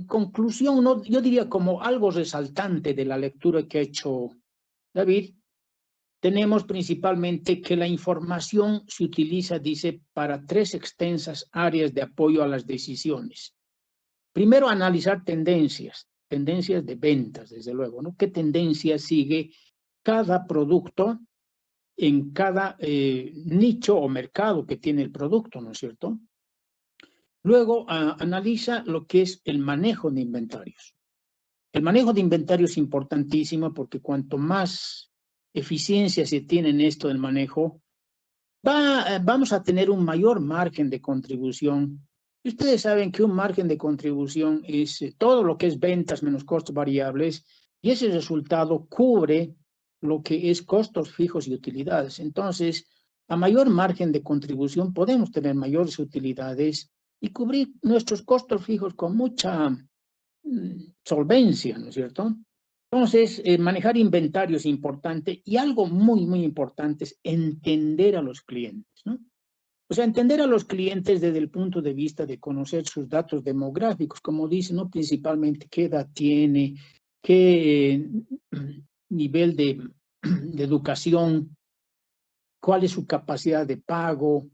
conclusión, ¿no? Yo diría como algo resaltante de la lectura que ha hecho David, tenemos principalmente que la información se utiliza, dice, para 3 extensas áreas de apoyo a las decisiones. Primero, analizar tendencias de ventas, desde luego, ¿no? ¿Qué tendencia sigue cada producto en cada nicho o mercado que tiene el producto, ¿no es cierto? Luego, analiza lo que es el manejo de inventarios. El manejo de inventarios es importantísimo porque cuanto más eficiencia se tiene en esto del manejo, vamos a tener un mayor margen de contribución. Y ustedes saben que un margen de contribución es todo lo que es ventas menos costos variables, y ese resultado cubre lo que es costos fijos y utilidades. Entonces, a mayor margen de contribución podemos tener mayores utilidades y cubrir nuestros costos fijos con mucha solvencia, ¿no es cierto? Entonces, manejar inventario es importante y algo muy, muy importante es entender a los clientes, ¿no? O sea, entender a los clientes desde el punto de vista de conocer sus datos demográficos, como dicen, ¿no? Principalmente qué edad tiene, qué nivel de educación, cuál es su capacidad de pago.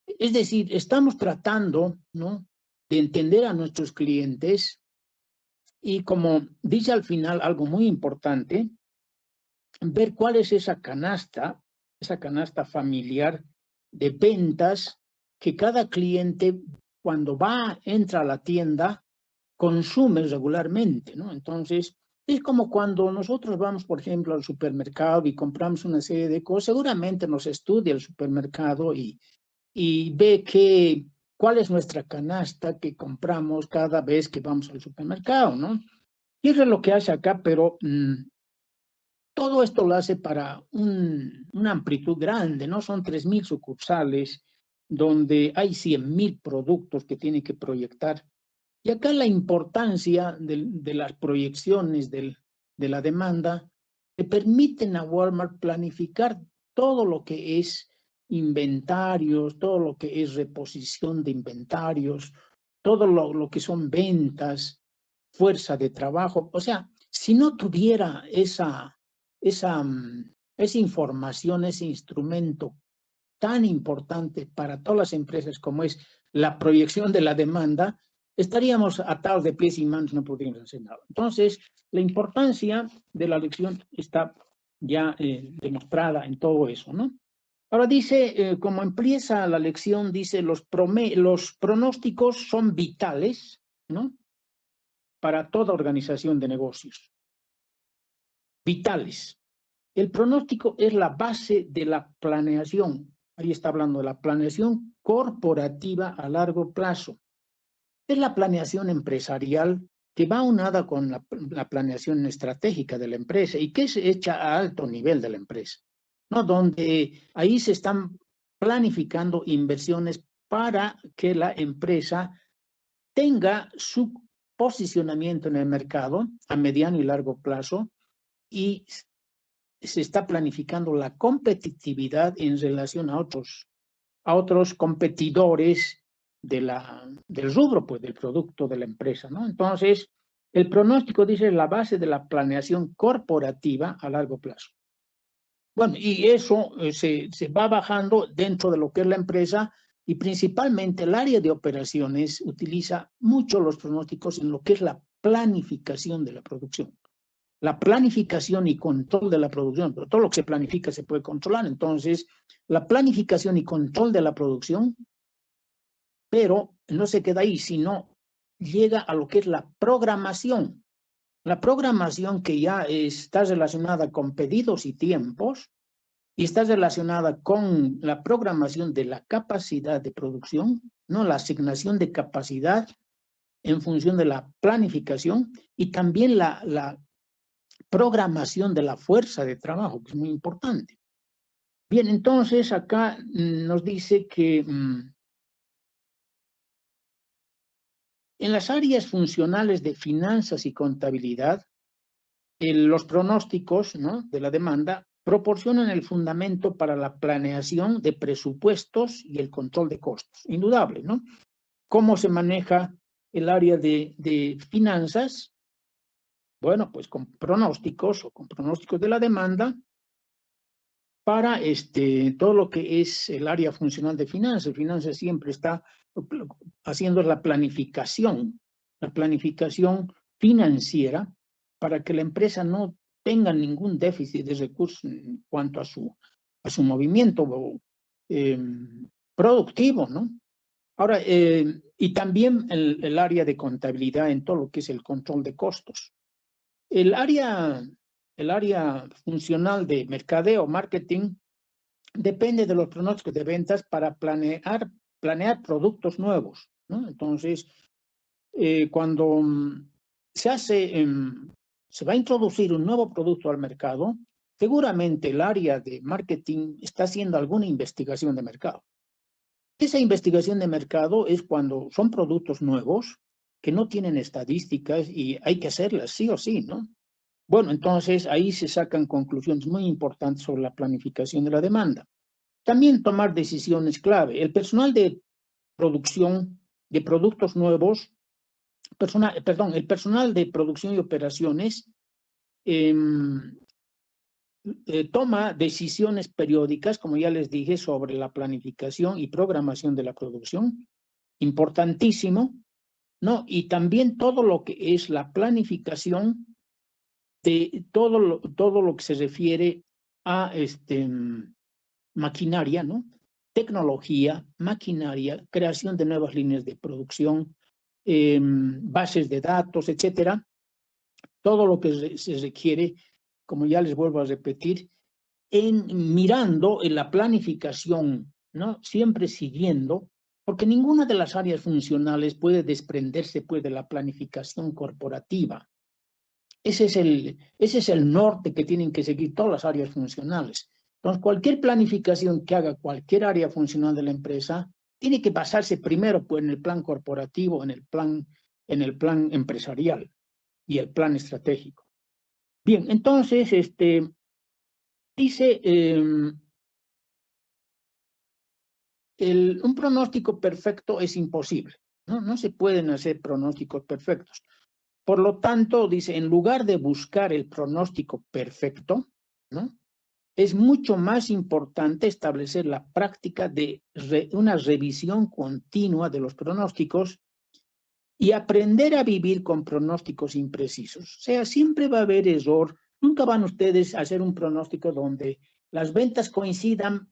Es decir, estamos tratando, ¿no?, de entender a nuestros clientes y, como dice al final algo muy importante, ver cuál es esa canasta familiar de ventas que cada cliente, cuando entra a la tienda, consume regularmente, ¿no? Entonces, es como cuando nosotros vamos, por ejemplo, al supermercado y compramos una serie de cosas, seguramente nos estudia el supermercado y ve cuál es nuestra canasta que compramos cada vez que vamos al supermercado, ¿no? Y eso es lo que hace acá, pero todo esto lo hace para una amplitud grande, ¿no? Son 3.000 sucursales, donde hay 100.000 productos que tiene que proyectar. Y acá la importancia de las proyecciones de la demanda le permiten a Walmart planificar todo lo que es inventarios, todo lo que es reposición de inventarios, todo lo que son ventas, fuerza de trabajo. O sea, si no tuviera esa información, ese instrumento tan importante para todas las empresas como es la proyección de la demanda, estaríamos atados de pies y manos, no podríamos hacer nada. Entonces, la importancia de la lección está ya demostrada en todo eso, ¿no? Ahora dice, como empieza la lección, dice, los pronósticos son vitales, ¿no?, para toda organización de negocios. Vitales. El pronóstico es la base de la planeación. Ahí está hablando de la planeación corporativa a largo plazo. Es la planeación empresarial que va unada con la planeación estratégica de la empresa y que es hecha a alto nivel de la empresa, ¿no? Donde ahí se están planificando inversiones para que la empresa tenga su posicionamiento en el mercado a mediano y largo plazo, y se está planificando la competitividad en relación a otros competidores del rubro, pues, del producto de la empresa, ¿no? Entonces, el pronóstico, dice, la base de la planeación corporativa a largo plazo. Bueno, y eso se va bajando dentro de lo que es la empresa, y principalmente el área de operaciones utiliza mucho los pronósticos en lo que es la planificación de la producción. La planificación y control de la producción, pero todo lo que se planifica se puede controlar. Entonces, la planificación y control de la producción, pero no se queda ahí, sino llega a lo que es la programación. La programación, que ya está relacionada con pedidos y tiempos, y está relacionada con la programación de la capacidad de producción, ¿no? La asignación de capacidad en función de la planificación, y también la programación de la fuerza de trabajo, que es muy importante. Bien, entonces acá nos dice que en las áreas funcionales de finanzas y contabilidad, los pronósticos, ¿no?, de la demanda proporcionan el fundamento para la planeación de presupuestos y el control de costos. Indudable, ¿no? ¿Cómo se maneja el área de finanzas? Bueno, pues con pronósticos de la demanda para todo lo que es el área funcional de finanzas. Finanzas siempre está haciendo la planificación financiera para que la empresa no tenga ningún déficit de recursos en cuanto a su movimiento productivo, ¿no? Ahora, y también el área de contabilidad en todo lo que es el control de costos. El área funcional de mercadeo, marketing, depende de los pronósticos de ventas para planear productos nuevos, ¿no? Entonces, cuando se va a introducir un nuevo producto al mercado, seguramente el área de marketing está haciendo alguna investigación de mercado. Esa investigación de mercado es cuando son productos nuevos que no tienen estadísticas y hay que hacerlas sí o sí, ¿no? Bueno, entonces ahí se sacan conclusiones muy importantes sobre la planificación de la demanda. también tomar decisiones clave. El personal de producción de productos nuevos, el personal de producción y operaciones toma decisiones periódicas, como ya les dije, sobre la planificación y programación de la producción, importantísimo, ¿no? Y también todo lo que es la planificación de todo lo que se refiere a maquinaria, ¿no? Tecnología, maquinaria, creación de nuevas líneas de producción, bases de datos, etcétera. Todo lo que se requiere, como ya les vuelvo a repetir, mirando en la planificación, ¿no? Siempre siguiendo, porque ninguna de las áreas funcionales puede desprenderse pues, de la planificación corporativa. Ese es el norte que tienen que seguir todas las áreas funcionales. Entonces, cualquier planificación que haga cualquier área funcional de la empresa tiene que basarse primero pues, en el plan corporativo, en el plan empresarial y el plan estratégico. Bien, entonces, dice, un pronóstico perfecto es imposible, ¿no? No se pueden hacer pronósticos perfectos. Por lo tanto, dice, en lugar de buscar el pronóstico perfecto, ¿no? Es mucho más importante establecer la práctica de una revisión continua de los pronósticos y aprender a vivir con pronósticos imprecisos. O sea, siempre va a haber error. Nunca van ustedes a hacer un pronóstico donde las ventas coincidan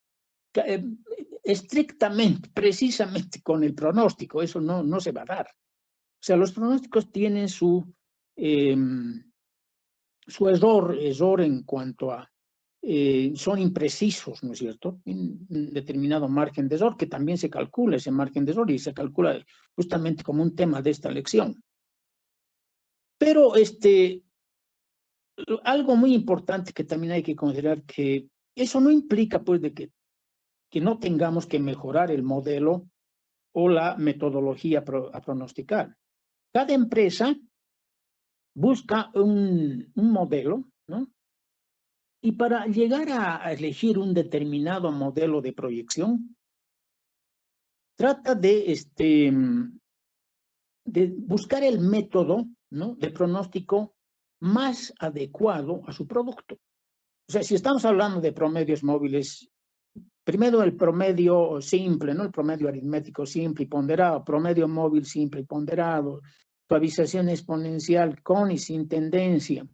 estrictamente, precisamente con el pronóstico. Eso no se va a dar. O sea, los pronósticos tienen su error en cuanto a son imprecisos, ¿no es cierto? En un determinado margen de error, que también se calcula ese margen de error y se calcula justamente como un tema de esta lección. Pero algo muy importante que también hay que considerar que eso no implica pues de que no tengamos que mejorar el modelo o la metodología a pronosticar. Cada empresa busca un modelo, ¿no? Y para llegar a elegir un determinado modelo de proyección, trata de buscar el método, ¿no? de pronóstico más adecuado a su producto. O sea, si estamos hablando de promedios móviles, primero el promedio simple, ¿no? El promedio aritmético simple y ponderado, promedio móvil simple y ponderado, suavización exponencial con y sin tendencia,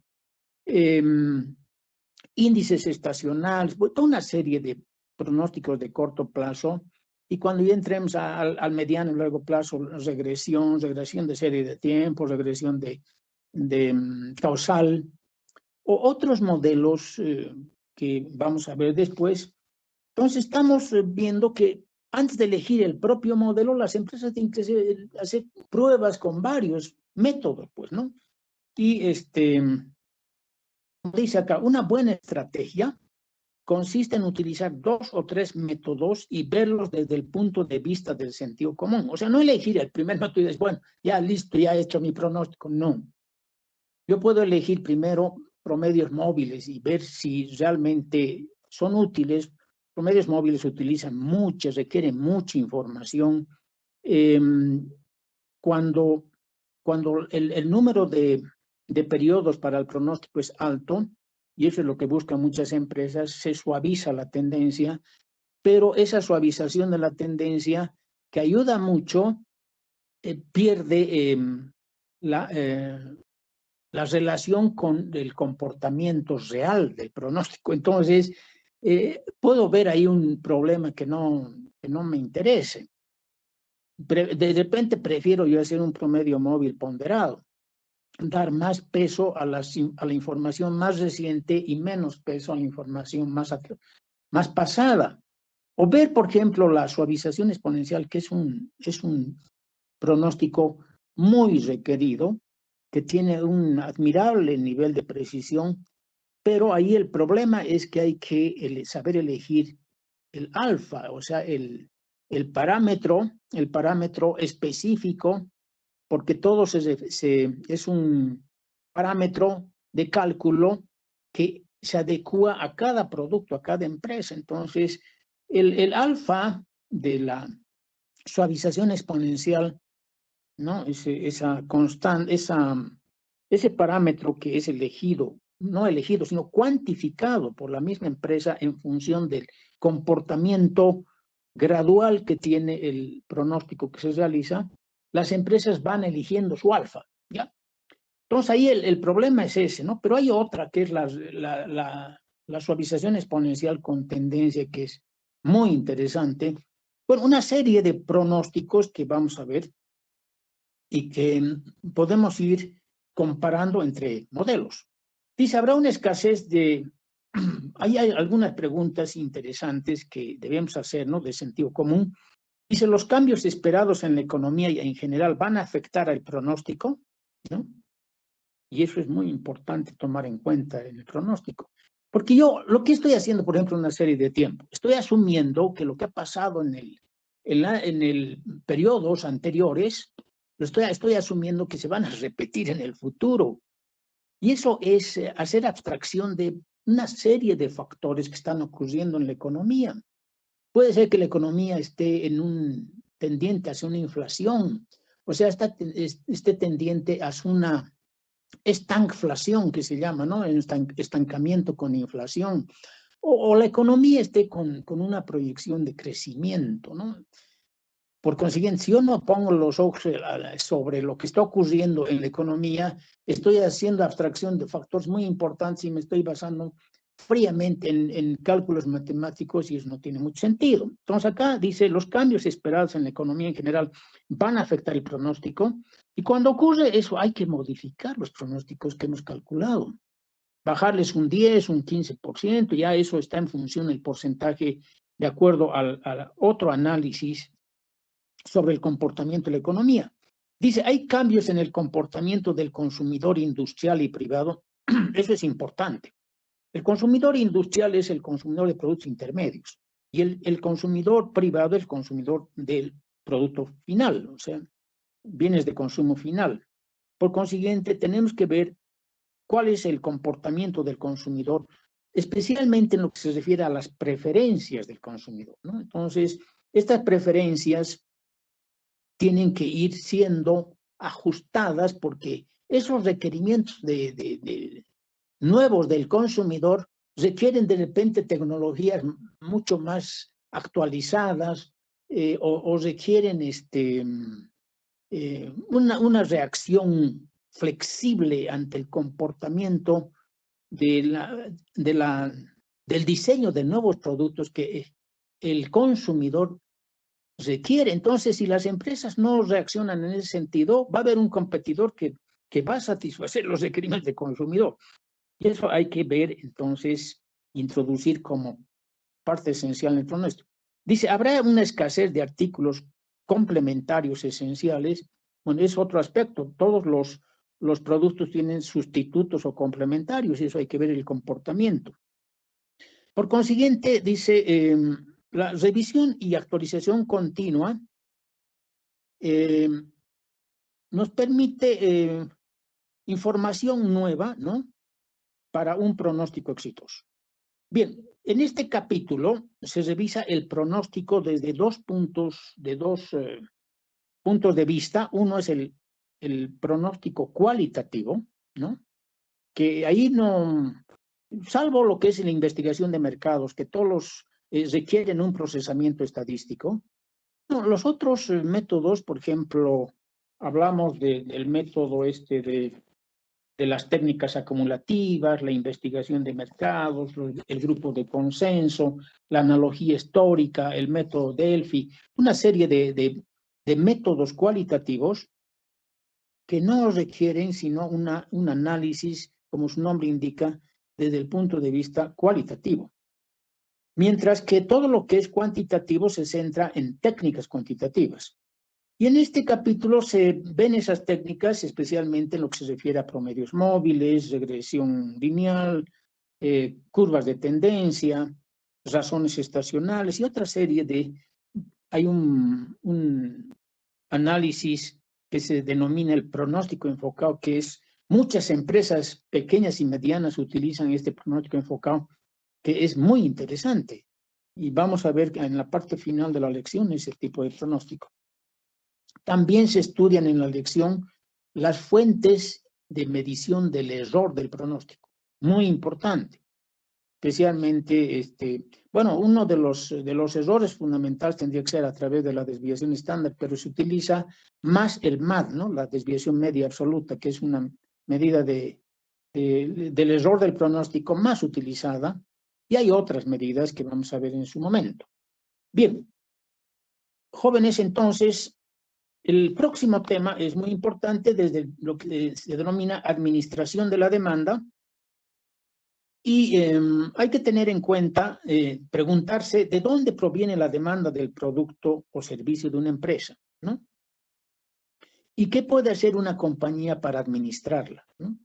índices estacionales, toda una serie de pronósticos de corto plazo, y cuando ya entremos al mediano y largo plazo, regresión de serie de tiempo, regresión de causal, o otros modelos que vamos a ver después. Entonces estamos viendo que antes de elegir el propio modelo, las empresas tienen que hacer pruebas con varios métodos, pues, ¿no? Y como dice acá, una buena estrategia consiste en utilizar 2 o 3 métodos y verlos desde el punto de vista del sentido común. O sea, no elegir el primer método y decir, bueno, ya listo, ya he hecho mi pronóstico. No. Yo puedo elegir primero promedios móviles y ver si realmente son útiles. Promedios móviles se utilizan mucho, requieren mucha información. Cuando el número de periodos para el pronóstico es alto, y eso es lo que buscan muchas empresas, se suaviza la tendencia, pero esa suavización de la tendencia, que ayuda mucho, pierde la relación con el comportamiento real del pronóstico. Entonces, puedo ver ahí un problema que no me interese. De repente prefiero yo hacer un promedio móvil ponderado, dar más peso a la información más reciente y menos peso a la información más pasada. O ver, por ejemplo, la suavización exponencial, que es un pronóstico muy requerido, que tiene un admirable nivel de precisión, pero ahí el problema es que hay que saber elegir el alfa, o sea, el parámetro específico, porque todo es un parámetro de cálculo que se adecua a cada producto, a cada empresa. Entonces, El alfa de la suavización exponencial, ¿no? Ese parámetro que es elegido, no elegido, sino cuantificado por la misma empresa en función del comportamiento gradual que tiene el pronóstico que se realiza, las empresas van eligiendo su alfa, ¿ya? Entonces ahí el problema es ese, ¿no? Pero hay otra que es la suavización exponencial con tendencia, que es muy interesante. Bueno, una serie de pronósticos que vamos a ver y que podemos ir comparando entre modelos. Dice, habrá una escasez de... Ahí hay algunas preguntas interesantes que debemos hacer, ¿no? De sentido común. Dice, ¿los cambios esperados en la economía y en general van a afectar al pronóstico? ¿No? Y eso es muy importante tomar en cuenta en el pronóstico. Porque yo lo que estoy haciendo, por ejemplo, una serie de tiempo, estoy asumiendo que lo que ha pasado en el periodos anteriores, estoy asumiendo que se van a repetir en el futuro. Y eso es hacer abstracción de una serie de factores que están ocurriendo en la economía. Puede ser que la economía esté tendiente hacia una inflación, o sea, esté tendiente hacia una estancflación, que se llama, ¿no? Estancamiento con inflación. O la economía esté con una proyección de crecimiento, ¿no? Por consiguiente, si yo no pongo los ojos sobre lo que está ocurriendo en la economía, estoy haciendo abstracción de factores muy importantes y me estoy basando fríamente en cálculos matemáticos y eso no tiene mucho sentido. Entonces acá dice, los cambios esperados en la economía en general van a afectar el pronóstico y cuando ocurre eso hay que modificar los pronósticos que hemos calculado. Bajarles un 10, un 15%, ya eso está en función del porcentaje de acuerdo al otro análisis sobre el comportamiento de la economía. Dice, hay cambios en el comportamiento del consumidor industrial y privado. Eso es importante. El consumidor industrial es el consumidor de productos intermedios y el consumidor privado es el consumidor del producto final, o sea, bienes de consumo final. Por consiguiente, tenemos que ver cuál es el comportamiento del consumidor, especialmente en lo que se refiere a las preferencias del consumidor, ¿no? Entonces, estas preferencias tienen que ir siendo ajustadas porque esos requerimientos nuevos del consumidor requieren de repente tecnologías mucho más actualizadas o requieren una reacción flexible ante el comportamiento del diseño de nuevos productos que el consumidor requiere. Entonces, si las empresas no reaccionan en ese sentido, va a haber un competidor que va a satisfacer los requerimientos del consumidor. Y eso hay que ver, entonces, introducir como parte esencial en el pronóstico. Dice, ¿habrá una escasez de artículos complementarios esenciales? Bueno, es otro aspecto. Todos los productos tienen sustitutos o complementarios, y eso hay que ver el comportamiento. Por consiguiente, dice, la revisión y actualización continua nos permite información nueva, ¿no? Para un pronóstico exitoso. Bien, en este capítulo se revisa el pronóstico desde dos puntos de vista. Uno es el pronóstico cualitativo, ¿no? Que ahí no, salvo lo que es la investigación de mercados, que todos requieren un procesamiento estadístico. No, los otros métodos, por ejemplo, hablamos del método de las técnicas acumulativas, la investigación de mercados, el grupo de consenso, la analogía histórica, el método Delphi, una serie de métodos cualitativos que no requieren sino un análisis, como su nombre indica, desde el punto de vista cualitativo. Mientras que todo lo que es cuantitativo se centra en técnicas cuantitativas. Y en este capítulo se ven esas técnicas, especialmente en lo que se refiere a promedios móviles, regresión lineal, curvas de tendencia, razones estacionales y otra serie hay un análisis que se denomina el pronóstico enfocado, que es muchas empresas pequeñas y medianas utilizan este pronóstico enfocado, que es muy interesante. y vamos a ver en la parte final de la lección ese tipo de pronóstico. También se estudian en la lección las fuentes de medición del error del pronóstico. Muy importante. Especialmente, bueno, uno de los errores fundamentales tendría que ser a través de la desviación estándar, pero se utiliza más el MAD, ¿no? La desviación media absoluta, que es una medida del error del pronóstico más utilizada, y hay otras medidas que vamos a ver en su momento. Bien, jóvenes, entonces, el próximo tema es muy importante desde lo que se denomina administración de la demanda. Y hay que tener en cuenta, preguntarse de dónde proviene la demanda del producto o servicio de una empresa, ¿no? ¿Y qué puede hacer una compañía para administrarla, ¿no?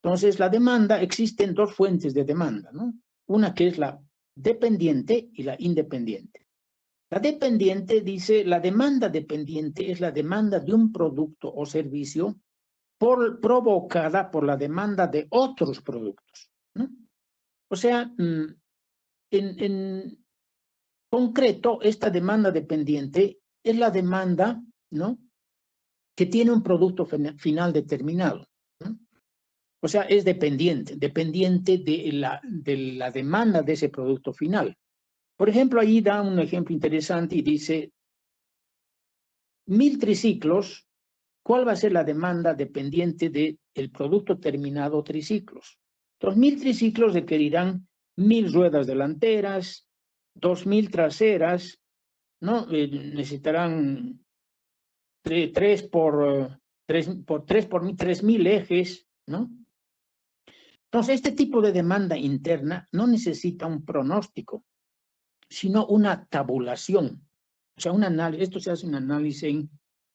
Entonces, la demanda, existen dos fuentes de demanda, ¿no? Una que es la dependiente y la independiente. La dependiente dice, la demanda dependiente es la demanda de un producto o servicio provocada por la demanda de otros productos, ¿no? O sea, en concreto, esta demanda dependiente es la demanda, ¿no?, que tiene un producto final determinado, ¿no? O sea, es dependiente de la demanda de ese producto final. Por ejemplo, ahí da un ejemplo interesante y dice, 1000 triciclos, ¿cuál va a ser la demanda dependiente del producto terminado triciclos? Los 1000 triciclos requerirán 1000 ruedas delanteras, 2000 traseras, ¿no? Necesitarán 3000 ejes, ¿no? Entonces, este tipo de demanda interna no necesita un pronóstico, sino una tabulación. O sea, un análisis, esto se hace un análisis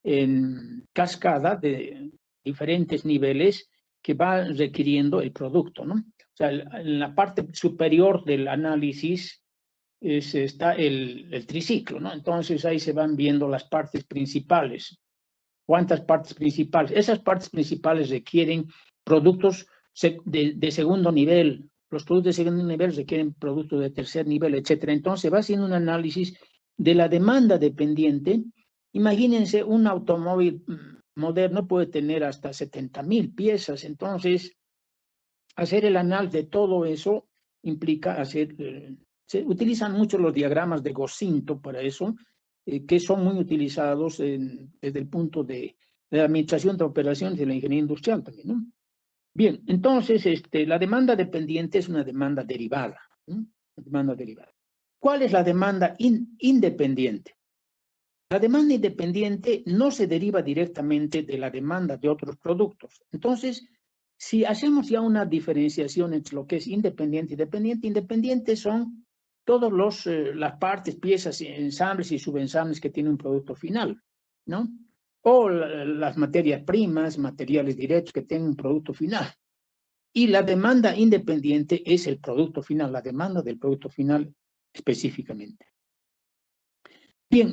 en cascada de diferentes niveles que va requiriendo el producto, ¿no? O sea, en la parte superior del análisis está el triciclo, ¿no? Entonces ahí se van viendo las partes principales. ¿Cuántas partes principales? Esas partes principales requieren productos de segundo nivel. Los productos de segundo nivel requieren productos de tercer nivel, etcétera. Entonces va haciendo un análisis de la demanda dependiente. Imagínense, un automóvil moderno puede tener hasta 70,000 piezas. Entonces, hacer el análisis de todo eso implica hacer... se utilizan mucho los diagramas de Gosinto para eso, que son muy utilizados desde el punto de la administración de operaciones y la ingeniería industrial también, ¿no? Bien, entonces la demanda dependiente es una demanda derivada, ¿no? Una demanda derivada. ¿Cuál es la demanda independiente? La demanda independiente no se deriva directamente de la demanda de otros productos. Entonces, si hacemos ya una diferenciación entre lo que es independiente y dependiente, independientes son todas las partes, piezas, ensambles y subensambles que tiene un producto final, ¿no? O las materias primas, materiales directos que tienen un producto final. Y la demanda independiente es el producto final, la demanda del producto final específicamente. Bien,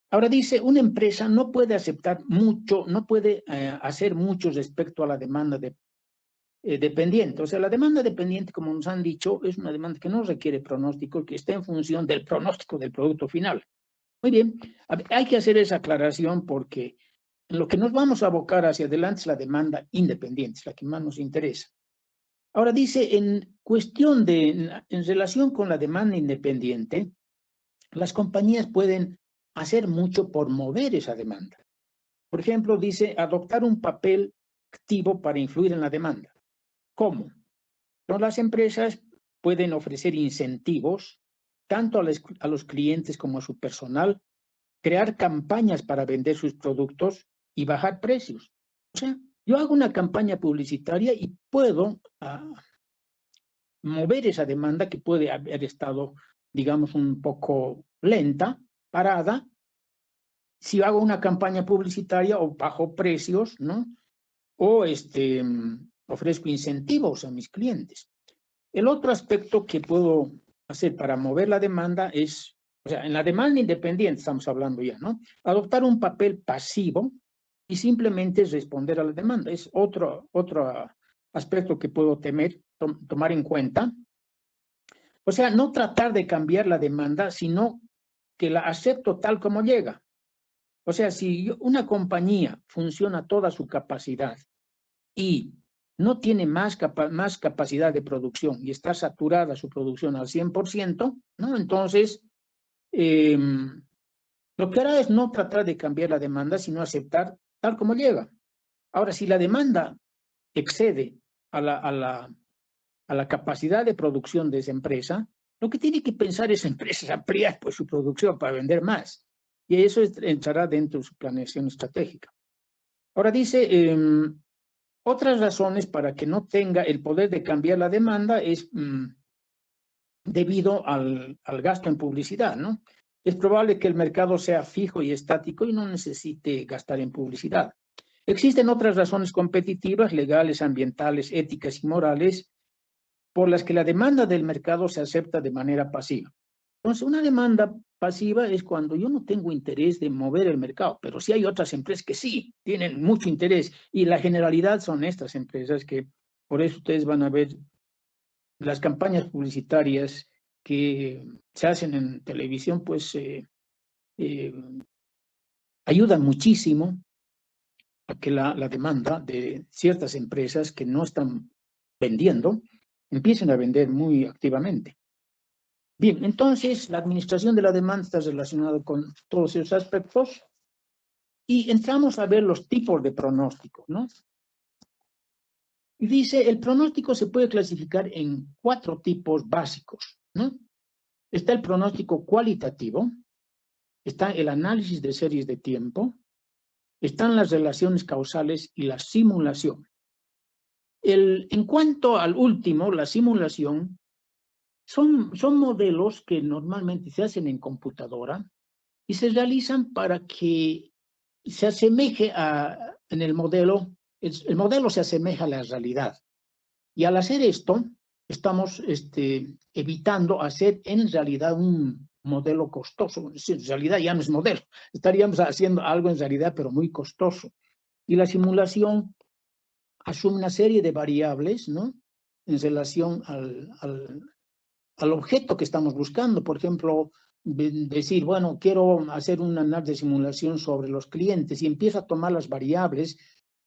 ahora dice, una empresa no puede aceptar mucho, no puede hacer mucho respecto a la demanda dependiente. O sea, la demanda dependiente, como nos han dicho, es una demanda que no requiere pronóstico, que está en función del pronóstico del producto final. Muy bien, hay que hacer esa aclaración porque en lo que nos vamos a abocar hacia adelante es la demanda independiente, es la que más nos interesa. Ahora dice, en relación con la demanda independiente, las compañías pueden hacer mucho por mover esa demanda. Por ejemplo, dice, adoptar un papel activo para influir en la demanda. ¿Cómo? Entonces, las empresas pueden ofrecer incentivos tanto a los clientes como a su personal, crear campañas para vender sus productos y bajar precios. O sea, yo hago una campaña publicitaria y puedo mover esa demanda que puede haber estado, digamos, un poco lenta, parada. Si hago una campaña publicitaria o bajo precios, ¿no? O ofrezco incentivos a mis clientes. El otro aspecto que puedo hacer para mover la demanda es, o sea, en la demanda independiente estamos hablando ya, ¿no? Adoptar un papel pasivo y simplemente responder a la demanda. Es otro aspecto que puedo tomar en cuenta. O sea, no tratar de cambiar la demanda, sino que la acepto tal como llega. O sea, si una compañía funciona a toda su capacidad y no tiene más capacidad de producción y está saturada su producción al 100%, ¿no? Entonces, lo que hará es no tratar de cambiar la demanda, sino aceptar tal como llega. Ahora, si la demanda excede a la capacidad de producción de esa empresa, lo que tiene que pensar esa empresa es ampliar pues, su producción para vender más. Y eso entrará dentro de su planeación estratégica. Ahora dice, otras razones para que no tenga el poder de cambiar la demanda es debido al gasto en publicidad, ¿no? Es probable que el mercado sea fijo y estático y no necesite gastar en publicidad. Existen otras razones competitivas, legales, ambientales, éticas y morales, por las que la demanda del mercado se acepta de manera pasiva. Entonces, una demanda pasiva es cuando yo no tengo interés de mover el mercado, pero sí hay otras empresas que sí tienen mucho interés y la generalidad son estas empresas que, por eso ustedes van a ver las campañas publicitarias que se hacen en televisión, pues ayudan muchísimo a que la demanda de ciertas empresas que no están vendiendo empiecen a vender muy activamente. Bien, entonces la administración de la demanda está relacionada con todos esos aspectos y entramos a ver los tipos de pronósticos, ¿no? Y dice, el pronóstico se puede clasificar en 4 tipos básicos, ¿no? Está el pronóstico cualitativo, está el análisis de series de tiempo, están las relaciones causales y la simulación. En cuanto al último, la simulación, son modelos que normalmente se hacen en computadora y se realizan para que se asemeje en el modelo, el modelo se asemeja a la realidad. Y al hacer esto, estamos evitando hacer en realidad un modelo costoso. En realidad ya no es modelo, estaríamos haciendo algo en realidad, pero muy costoso. Y la simulación asume una serie de variables, ¿no? En relación al objeto que estamos buscando. Por ejemplo, decir, bueno, quiero hacer un análisis de simulación sobre los clientes y empiezo a tomar las variables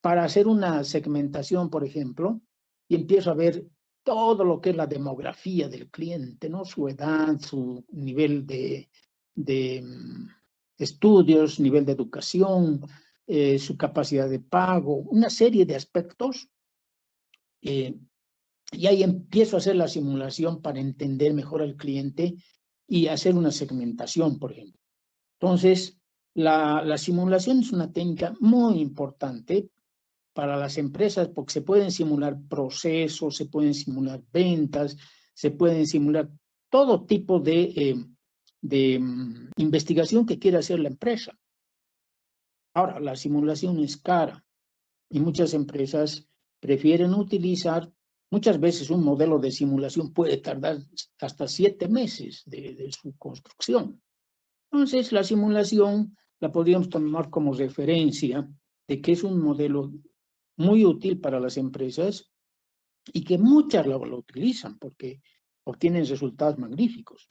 para hacer una segmentación, por ejemplo, y empiezo a ver todo lo que es la demografía del cliente, ¿no? Su edad, su nivel de estudios, nivel de educación, su capacidad de pago, una serie de aspectos. Y ahí empiezo a hacer la simulación para entender mejor al cliente y hacer una segmentación, por ejemplo. Entonces, la simulación es una técnica muy importante para las empresas porque se pueden simular procesos, se pueden simular ventas, se pueden simular todo tipo de investigación que quiera hacer la empresa. Ahora, la simulación es cara y muchas empresas prefieren utilizar. Muchas veces un modelo de simulación puede tardar hasta 7 meses de su construcción. Entonces, la simulación la podríamos tomar como referencia de que es un modelo muy útil para las empresas y que muchas lo utilizan porque obtienen resultados magníficos.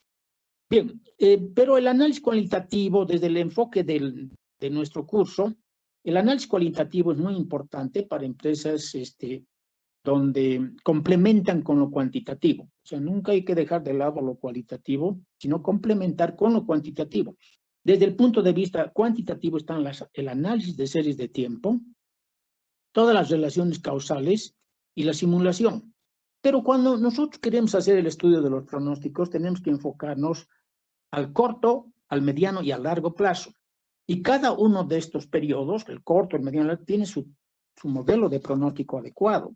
Bien, pero el análisis cualitativo, desde el enfoque de nuestro curso, el análisis cualitativo es muy importante para empresas donde complementan con lo cuantitativo. O sea, nunca hay que dejar de lado lo cualitativo, sino complementar con lo cuantitativo. Desde el punto de vista cuantitativo están el análisis de series de tiempo, todas las relaciones causales y la simulación. Pero cuando nosotros queremos hacer el estudio de los pronósticos, tenemos que enfocarnos al corto, al mediano y al largo plazo. Y cada uno de estos periodos, el corto, el mediano, tiene su modelo de pronóstico adecuado.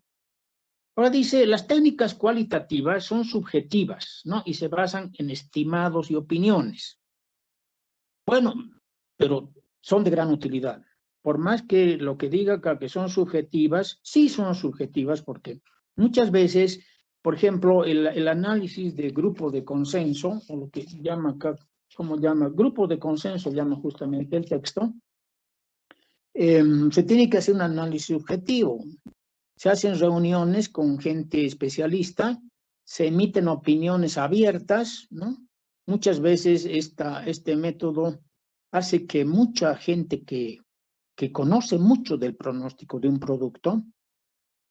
Ahora dice, las técnicas cualitativas son subjetivas, ¿no? Y se basan en estimados y opiniones. Bueno, pero son de gran utilidad. Por más que lo que diga acá que son subjetivas, sí son subjetivas porque muchas veces, por ejemplo, el análisis de grupo de consenso, o lo que llama acá, ¿cómo llama? Grupo de consenso llama justamente el texto, se tiene que hacer un análisis subjetivo. Se hacen reuniones con gente especialista se emiten opiniones abiertas, ¿no? Muchas veces este método hace que mucha gente que conoce mucho del pronóstico de un producto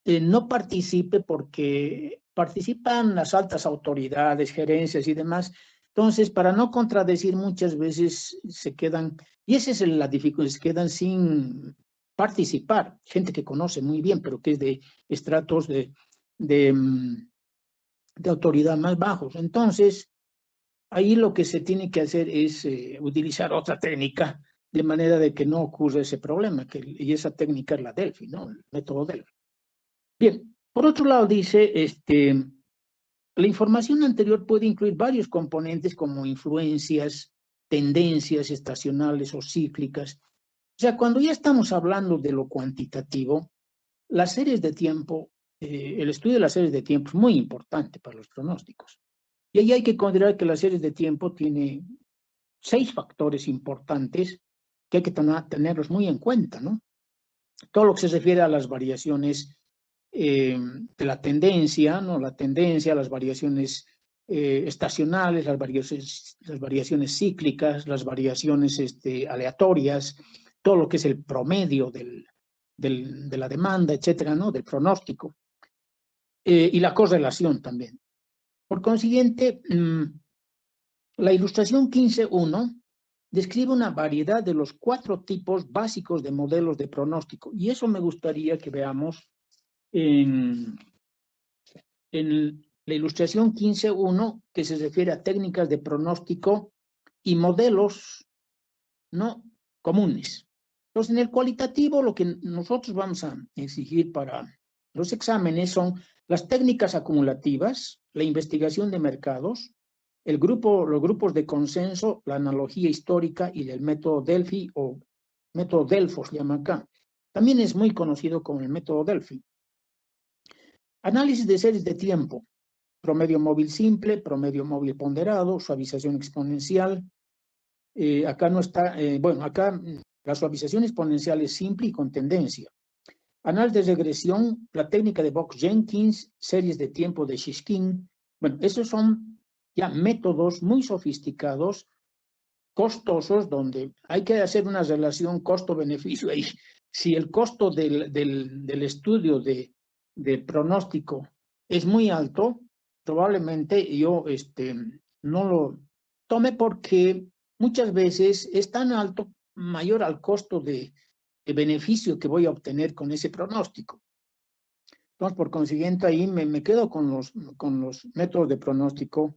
no participe porque participan las altas autoridades, gerencias y demás. Entonces, para no contradecir, muchas veces se quedan, y esa es la dificultad, se quedan sin participar. Gente que conoce muy bien, pero que es de estratos de autoridad más bajos. Entonces, ahí lo que se tiene que hacer es utilizar otra técnica de manera de que no ocurra ese problema, y esa técnica es la Delphi, ¿no? El método Delphi. Bien, por otro lado dice, la información anterior puede incluir varios componentes como influencias, tendencias estacionales o cíclicas. O sea, cuando ya estamos hablando de lo cuantitativo, las series de tiempo, el estudio de las series de tiempo es muy importante para los pronósticos. Y ahí hay que considerar que las series de tiempo tiene 6 factores importantes que hay que tenerlos muy en cuenta, ¿no? Todo lo que se refiere a las variaciones de la tendencia, ¿no? La tendencia, las variaciones estacionales, las variaciones cíclicas, las variaciones aleatorias, todo lo que es el promedio de la demanda, etcétera, ¿no? Del pronóstico. Y la correlación también. Por consiguiente, la ilustración 15.1 describe una variedad de los 4 tipos básicos de modelos de pronóstico. Y eso me gustaría que veamos en la ilustración 15.1, que se refiere a técnicas de pronóstico y modelos no comunes. Entonces, en el cualitativo, lo que nosotros vamos a exigir para los exámenes son las técnicas acumulativas, la investigación de mercados, los grupos de consenso, la analogía histórica y el método Delphi o método Delfos, llama acá. También es muy conocido como el método Delphi. Análisis de series de tiempo, promedio móvil simple, promedio móvil ponderado, suavización exponencial. Acá no está, acá la suavización exponencial es simple y con tendencia. Análisis de regresión, la técnica de Box-Jenkins, series de tiempo de Shishkin. Bueno, esos son ya métodos muy sofisticados, costosos, donde hay que hacer una relación costo-beneficio. Y si el costo del estudio de pronóstico es muy alto, probablemente yo no lo tome porque muchas veces es tan alto, mayor al costo de beneficio que voy a obtener con ese pronóstico. Entonces, por consiguiente, ahí me quedo con los métodos de pronóstico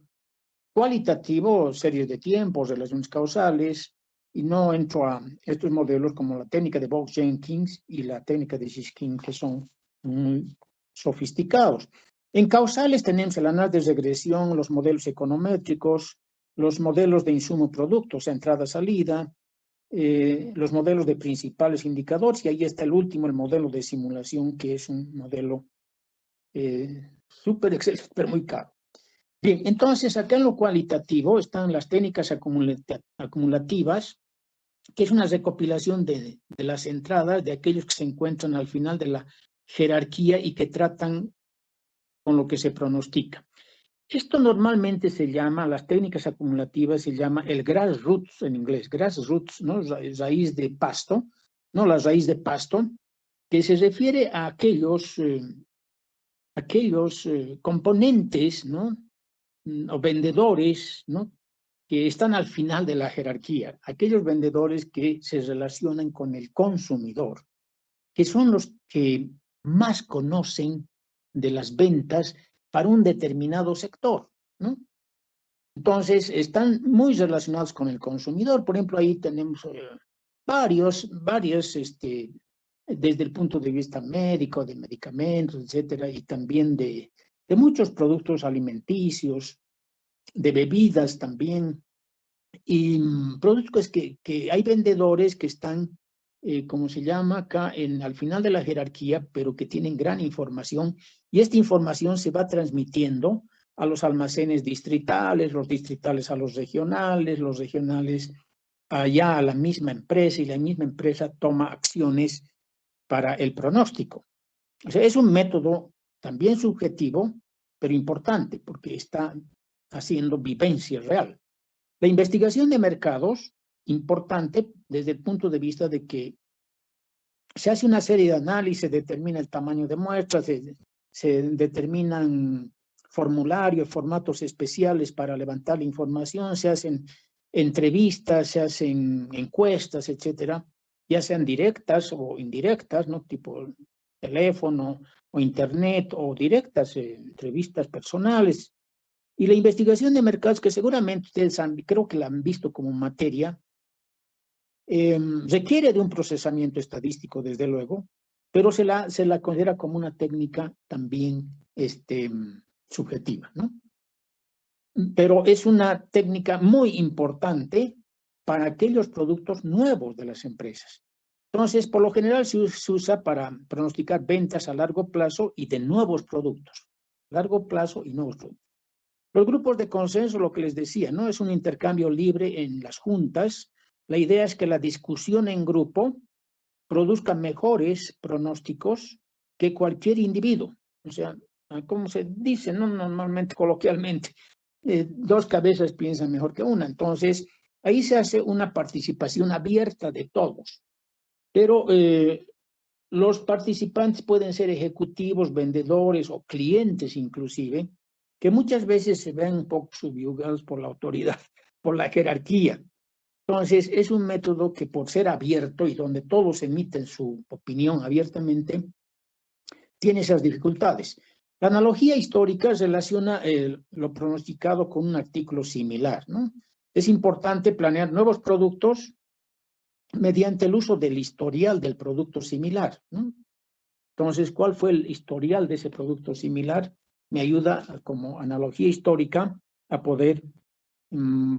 cualitativo, series de tiempos, relaciones causales, y no entro a estos modelos como la técnica de Box-Jenkins y la técnica de Shishkin, que son muy sofisticados. En causales tenemos el análisis de regresión, los modelos econométricos, los modelos de insumo-producto, o sea, entrada-salida, los modelos de principales indicadores, y ahí está el último, el modelo de simulación, que es un modelo súper excelente, pero muy caro. Bien, entonces acá en lo cualitativo están las técnicas acumulativas, que es una recopilación de las entradas de aquellos que se encuentran al final de la jerarquía y que tratan con lo que se pronostica. Esto normalmente se llama, las técnicas acumulativas se llama el grassroots en inglés, grassroots, ¿no? Raíz de pasto, no la raíz de pasto, que se refiere a aquellos componentes, ¿no? O vendedores, ¿no? Que están al final de la jerarquía, aquellos vendedores que se relacionan con el consumidor, que son los que más conocen de las ventas para un determinado sector, ¿no? Entonces, están muy relacionados con el consumidor. Por ejemplo, ahí tenemos varios, desde el punto de vista médico, de medicamentos, etcétera, y también de muchos productos alimenticios, de bebidas también, y productos que hay vendedores que están, como se llama acá, al final de la jerarquía, pero que tienen gran información, y esta información se va transmitiendo a los almacenes distritales, los distritales a los regionales allá a la misma empresa, y la misma empresa toma acciones para el pronóstico. O sea, es un método también subjetivo, pero importante porque está haciendo vivencia real. La investigación de mercados, importante desde el punto de vista de que se hace una serie de análisis, se determina el tamaño de muestras, se determinan formularios, formatos especiales para levantar la información, se hacen entrevistas, se hacen encuestas, etcétera, ya sean directas o indirectas, ¿no? Tipo teléfono o internet o directas, entrevistas personales. Y la investigación de mercados, que seguramente ustedes creo que la han visto como materia, requiere de un procesamiento estadístico, desde luego, pero se la considera como una técnica también subjetiva, ¿no? Pero es una técnica muy importante para aquellos productos nuevos de las empresas. Entonces, por lo general se usa para pronosticar ventas a largo plazo y de nuevos productos. Largo plazo y nuevos productos. Los grupos de consenso, lo que les decía, ¿no? Es un intercambio libre en las juntas. La idea es que la discusión en grupo produzca mejores pronósticos que cualquier individuo. O sea, como se dice, ¿no? Normalmente, coloquialmente, dos cabezas piensan mejor que una. Entonces, ahí se hace una participación abierta de todos. Pero los participantes pueden ser ejecutivos, vendedores o clientes inclusive, que muchas veces se ven un poco subyugados por la autoridad, por la jerarquía. Entonces, es un método que, por ser abierto y donde todos emiten su opinión abiertamente, tiene esas dificultades. La analogía histórica relaciona lo pronosticado con un artículo similar, ¿no? Es importante planear nuevos productos mediante el uso del historial del producto similar, ¿no? Entonces, ¿cuál fue el historial de ese producto similar? Me ayuda, como analogía histórica, a poder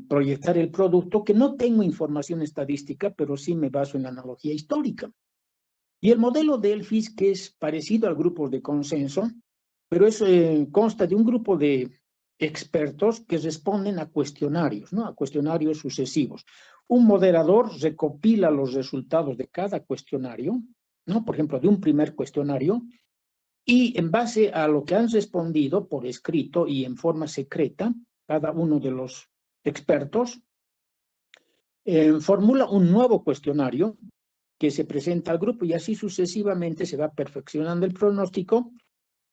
proyectar el producto, que no tengo información estadística, pero sí me baso en la analogía histórica. Y el modelo de Delfis, que es parecido al grupo de consenso, pero consta de un grupo de expertos que responden a cuestionarios, ¿no? A cuestionarios sucesivos. Un moderador recopila los resultados de cada cuestionario, ¿no? Por ejemplo, de un primer cuestionario, y en base a lo que han respondido por escrito y en forma secreta, cada uno de los expertos formula un nuevo cuestionario que se presenta al grupo, y así sucesivamente se va perfeccionando el pronóstico.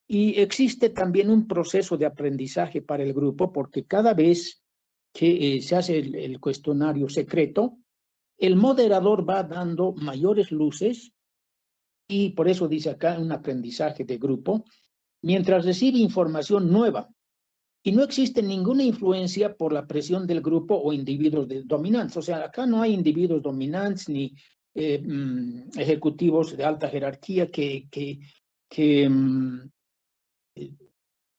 Y existe también un proceso de aprendizaje para el grupo, porque cada vez que se hace el cuestionario secreto, el moderador va dando mayores luces, y por eso dice acá un aprendizaje de grupo, mientras recibe información nueva. Y no existe ninguna influencia por la presión del grupo o individuos dominantes. O sea, acá no hay individuos dominantes ni ejecutivos de alta jerarquía que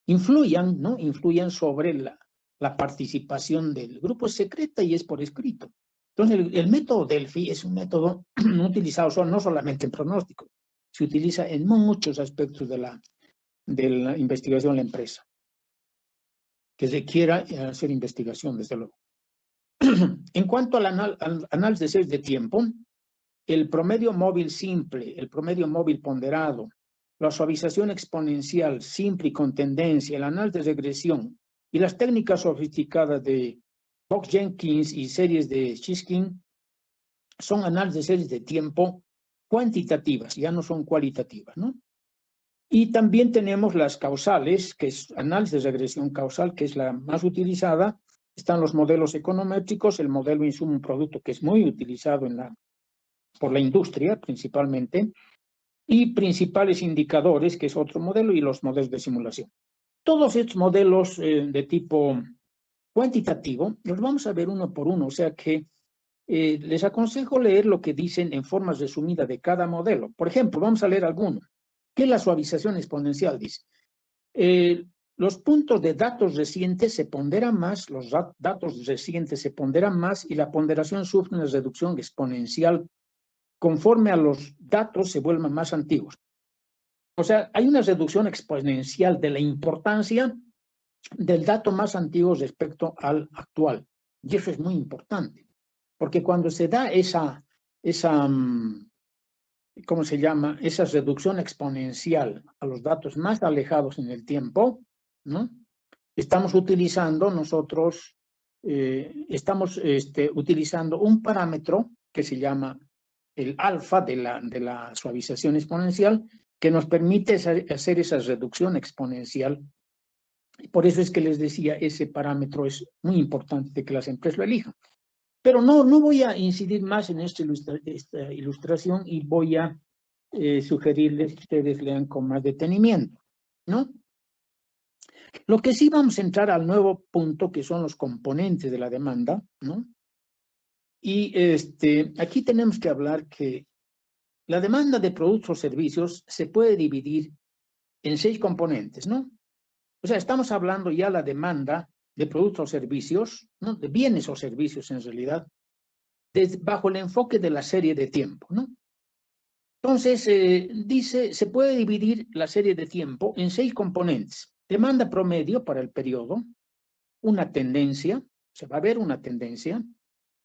influyan, ¿no? Influyan sobre la participación del grupo. Es secreta y es por escrito. Entonces, el método Delphi es un método utilizado no solamente en pronóstico, se utiliza en muchos aspectos de la investigación de la empresa, que requiera hacer investigación, desde luego. En cuanto al análisis de tiempo, el promedio móvil simple, el promedio móvil ponderado, la suavización exponencial simple y con tendencia, el análisis de regresión y las técnicas sofisticadas de Fox-Jenkins y series de Shiskin son análisis de series de tiempo cuantitativas, ya no son cualitativas, ¿no? Y también tenemos las causales, que es análisis de regresión causal, que es la más utilizada. Están los modelos econométricos, el modelo insumo-producto, que es muy utilizado por la industria principalmente, y principales indicadores, que es otro modelo, y los modelos de simulación. Todos estos modelos de tipo cuantitativo los vamos a ver uno por uno, o sea que les aconsejo leer lo que dicen en forma resumida de cada modelo. Por ejemplo, vamos a leer alguno. ¿Qué es la suavización exponencial? Dice, los puntos de datos recientes se ponderan más, los datos recientes se ponderan más y la ponderación sufre una reducción exponencial conforme a los datos se vuelvan más antiguos. O sea, hay una reducción exponencial de la importancia del dato más antiguo respecto al actual. Y eso es muy importante, porque cuando se da ¿cómo se llama? Esa reducción exponencial a los datos más alejados en el tiempo, ¿no? Estamos utilizando nosotros, utilizando un parámetro que se llama el alfa de la suavización exponencial, que nos permite hacer esa reducción exponencial. Por eso es que les decía, ese parámetro es muy importante que las empresas lo elijan. Pero no voy a incidir más en esta ilustración y voy a sugerirles que ustedes lean con más detenimiento, ¿no? Lo que sí vamos a entrar al nuevo punto, que son los componentes de la demanda, ¿no? Y aquí tenemos que hablar que la demanda de productos o servicios se puede dividir en 6 componentes, ¿no? O sea, estamos hablando ya la demanda de productos o servicios, ¿no? De bienes o servicios en realidad, bajo el enfoque de la serie de tiempo, ¿no? Entonces, dice, se puede dividir la serie de tiempo en 6 componentes. Demanda promedio para el periodo, una tendencia, se va a ver una tendencia,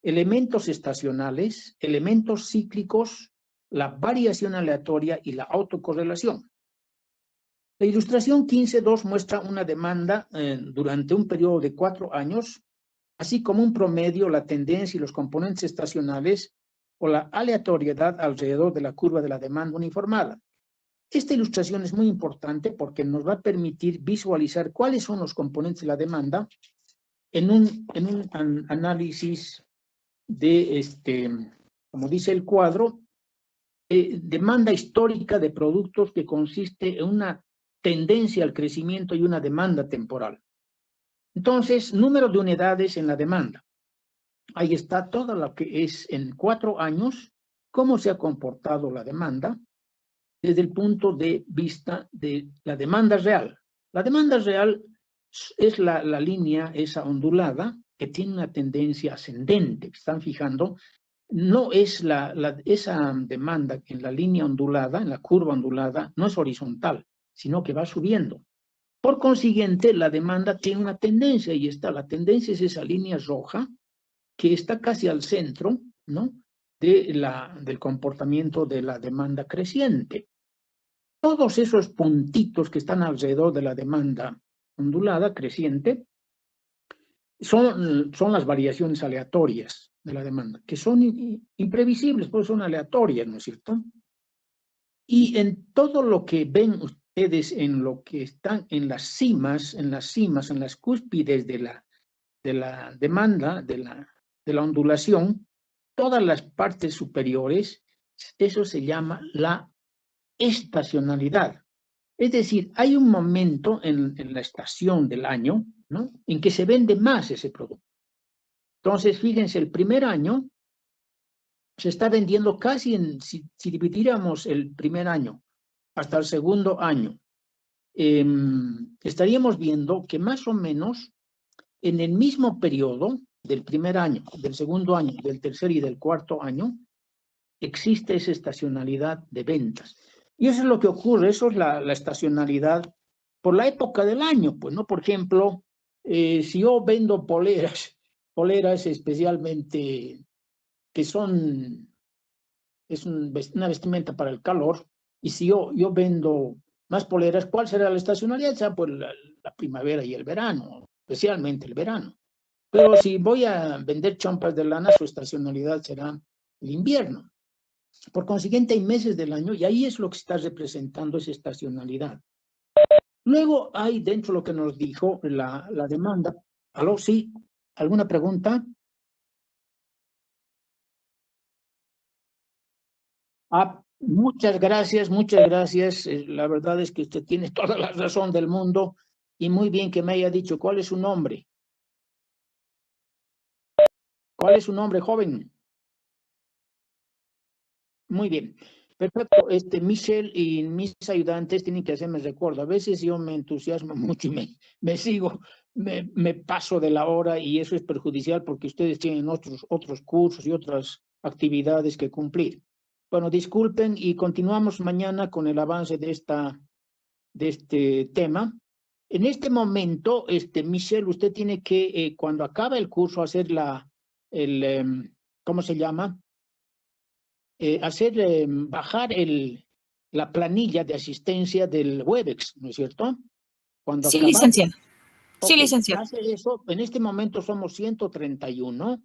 elementos estacionales, elementos cíclicos, la variación aleatoria y la autocorrelación. La ilustración 15.2 muestra una demanda durante un periodo de 4 años, así como un promedio, la tendencia y los componentes estacionales o la aleatoriedad alrededor de la curva de la demanda uniformada. Esta ilustración es muy importante porque nos va a permitir visualizar cuáles son los componentes de la demanda en un análisis de, como dice el cuadro, demanda histórica de productos que consiste en una tendencia al crecimiento y una demanda temporal. Entonces, número de unidades en la demanda. Ahí está todo lo que es en 4 años, cómo se ha comportado la demanda desde el punto de vista de la demanda real. La demanda real es la línea esa ondulada que tiene una tendencia ascendente. ¿Están fijando? No es esa demanda en la línea ondulada, en la curva ondulada, no es horizontal, sino que va subiendo. Por consiguiente, la demanda tiene una tendencia, y está, la tendencia es esa línea roja, que está casi al centro, ¿no? Del comportamiento de la demanda creciente. Todos esos puntitos que están alrededor de la demanda ondulada, creciente, son las variaciones aleatorias de la demanda, que son imprevisibles, pues son aleatorias, ¿no es cierto? Y en todo lo que ven ustedes, en lo que están en las cimas, en las cúspides de la demanda, de la ondulación, todas las partes superiores, eso se llama la estacionalidad. Es decir, hay un momento en la estación del año, ¿no?, en que se vende más ese producto. Entonces, fíjense, el primer año se está vendiendo casi, si dividiéramos el primer año hasta el segundo año, estaríamos viendo que más o menos en el mismo periodo del primer año, del segundo año, del tercer y del cuarto año, existe esa estacionalidad de ventas. Y eso es lo que ocurre, eso es la estacionalidad por la época del año, pues, ¿no? Por ejemplo, si yo vendo poleras especialmente que es una vestimenta para el calor, y si yo vendo más poleras, ¿cuál será la estacionalidad? Será pues la primavera y el verano, especialmente el verano. Pero si voy a vender chompas de lana, su estacionalidad será el invierno. Por consiguiente, hay meses del año y ahí es lo que está representando esa estacionalidad. Luego hay dentro lo que nos dijo la demanda. ¿Aló? Sí. ¿Alguna pregunta? Muchas gracias, muchas gracias. La verdad es que usted tiene toda la razón del mundo y muy bien que me haya dicho cuál es su nombre. ¿Cuál es su nombre, joven? Muy bien. Perfecto. Michelle y mis ayudantes tienen que hacerme recuerdo. A veces yo me entusiasmo mucho y me sigo, me paso de la hora y eso es perjudicial porque ustedes tienen otros cursos y otras actividades que cumplir. Bueno, disculpen y continuamos mañana con el avance de este tema. En este momento, Michelle, usted tiene que, cuando acaba el curso, hacer ¿cómo se llama? Bajar la planilla de asistencia del Webex, ¿no es cierto? Cuando Sí, acabamos, licenciado. Sí, ok, licenciado. hace eso, en este momento somos 131,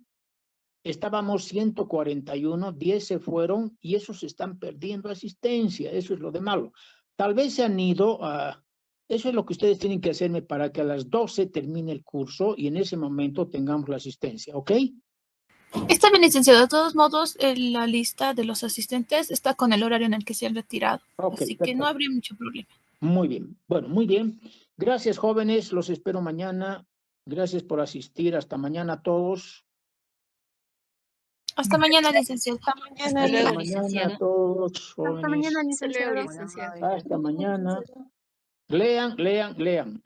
estábamos 141, 10 se fueron y esos están perdiendo asistencia, eso es lo de malo. Tal vez se han ido a... Eso es lo que ustedes tienen que hacerme para que a las 12 termine el curso y en ese momento tengamos la asistencia, ¿ok? Está bien, licenciado. De todos modos, la lista de los asistentes está con el horario en el que se han retirado. Ok, Así que no perfecto. habría mucho problema. Muy bien. Bueno, muy bien. Gracias, jóvenes. Los espero mañana. Gracias por asistir. Hasta mañana a todos. Hasta mañana, licenciado. Hasta luego, Hasta mañana a todos, Hasta mañana, jóvenes. licenciado. Hasta mañana. Lean, lean, lean.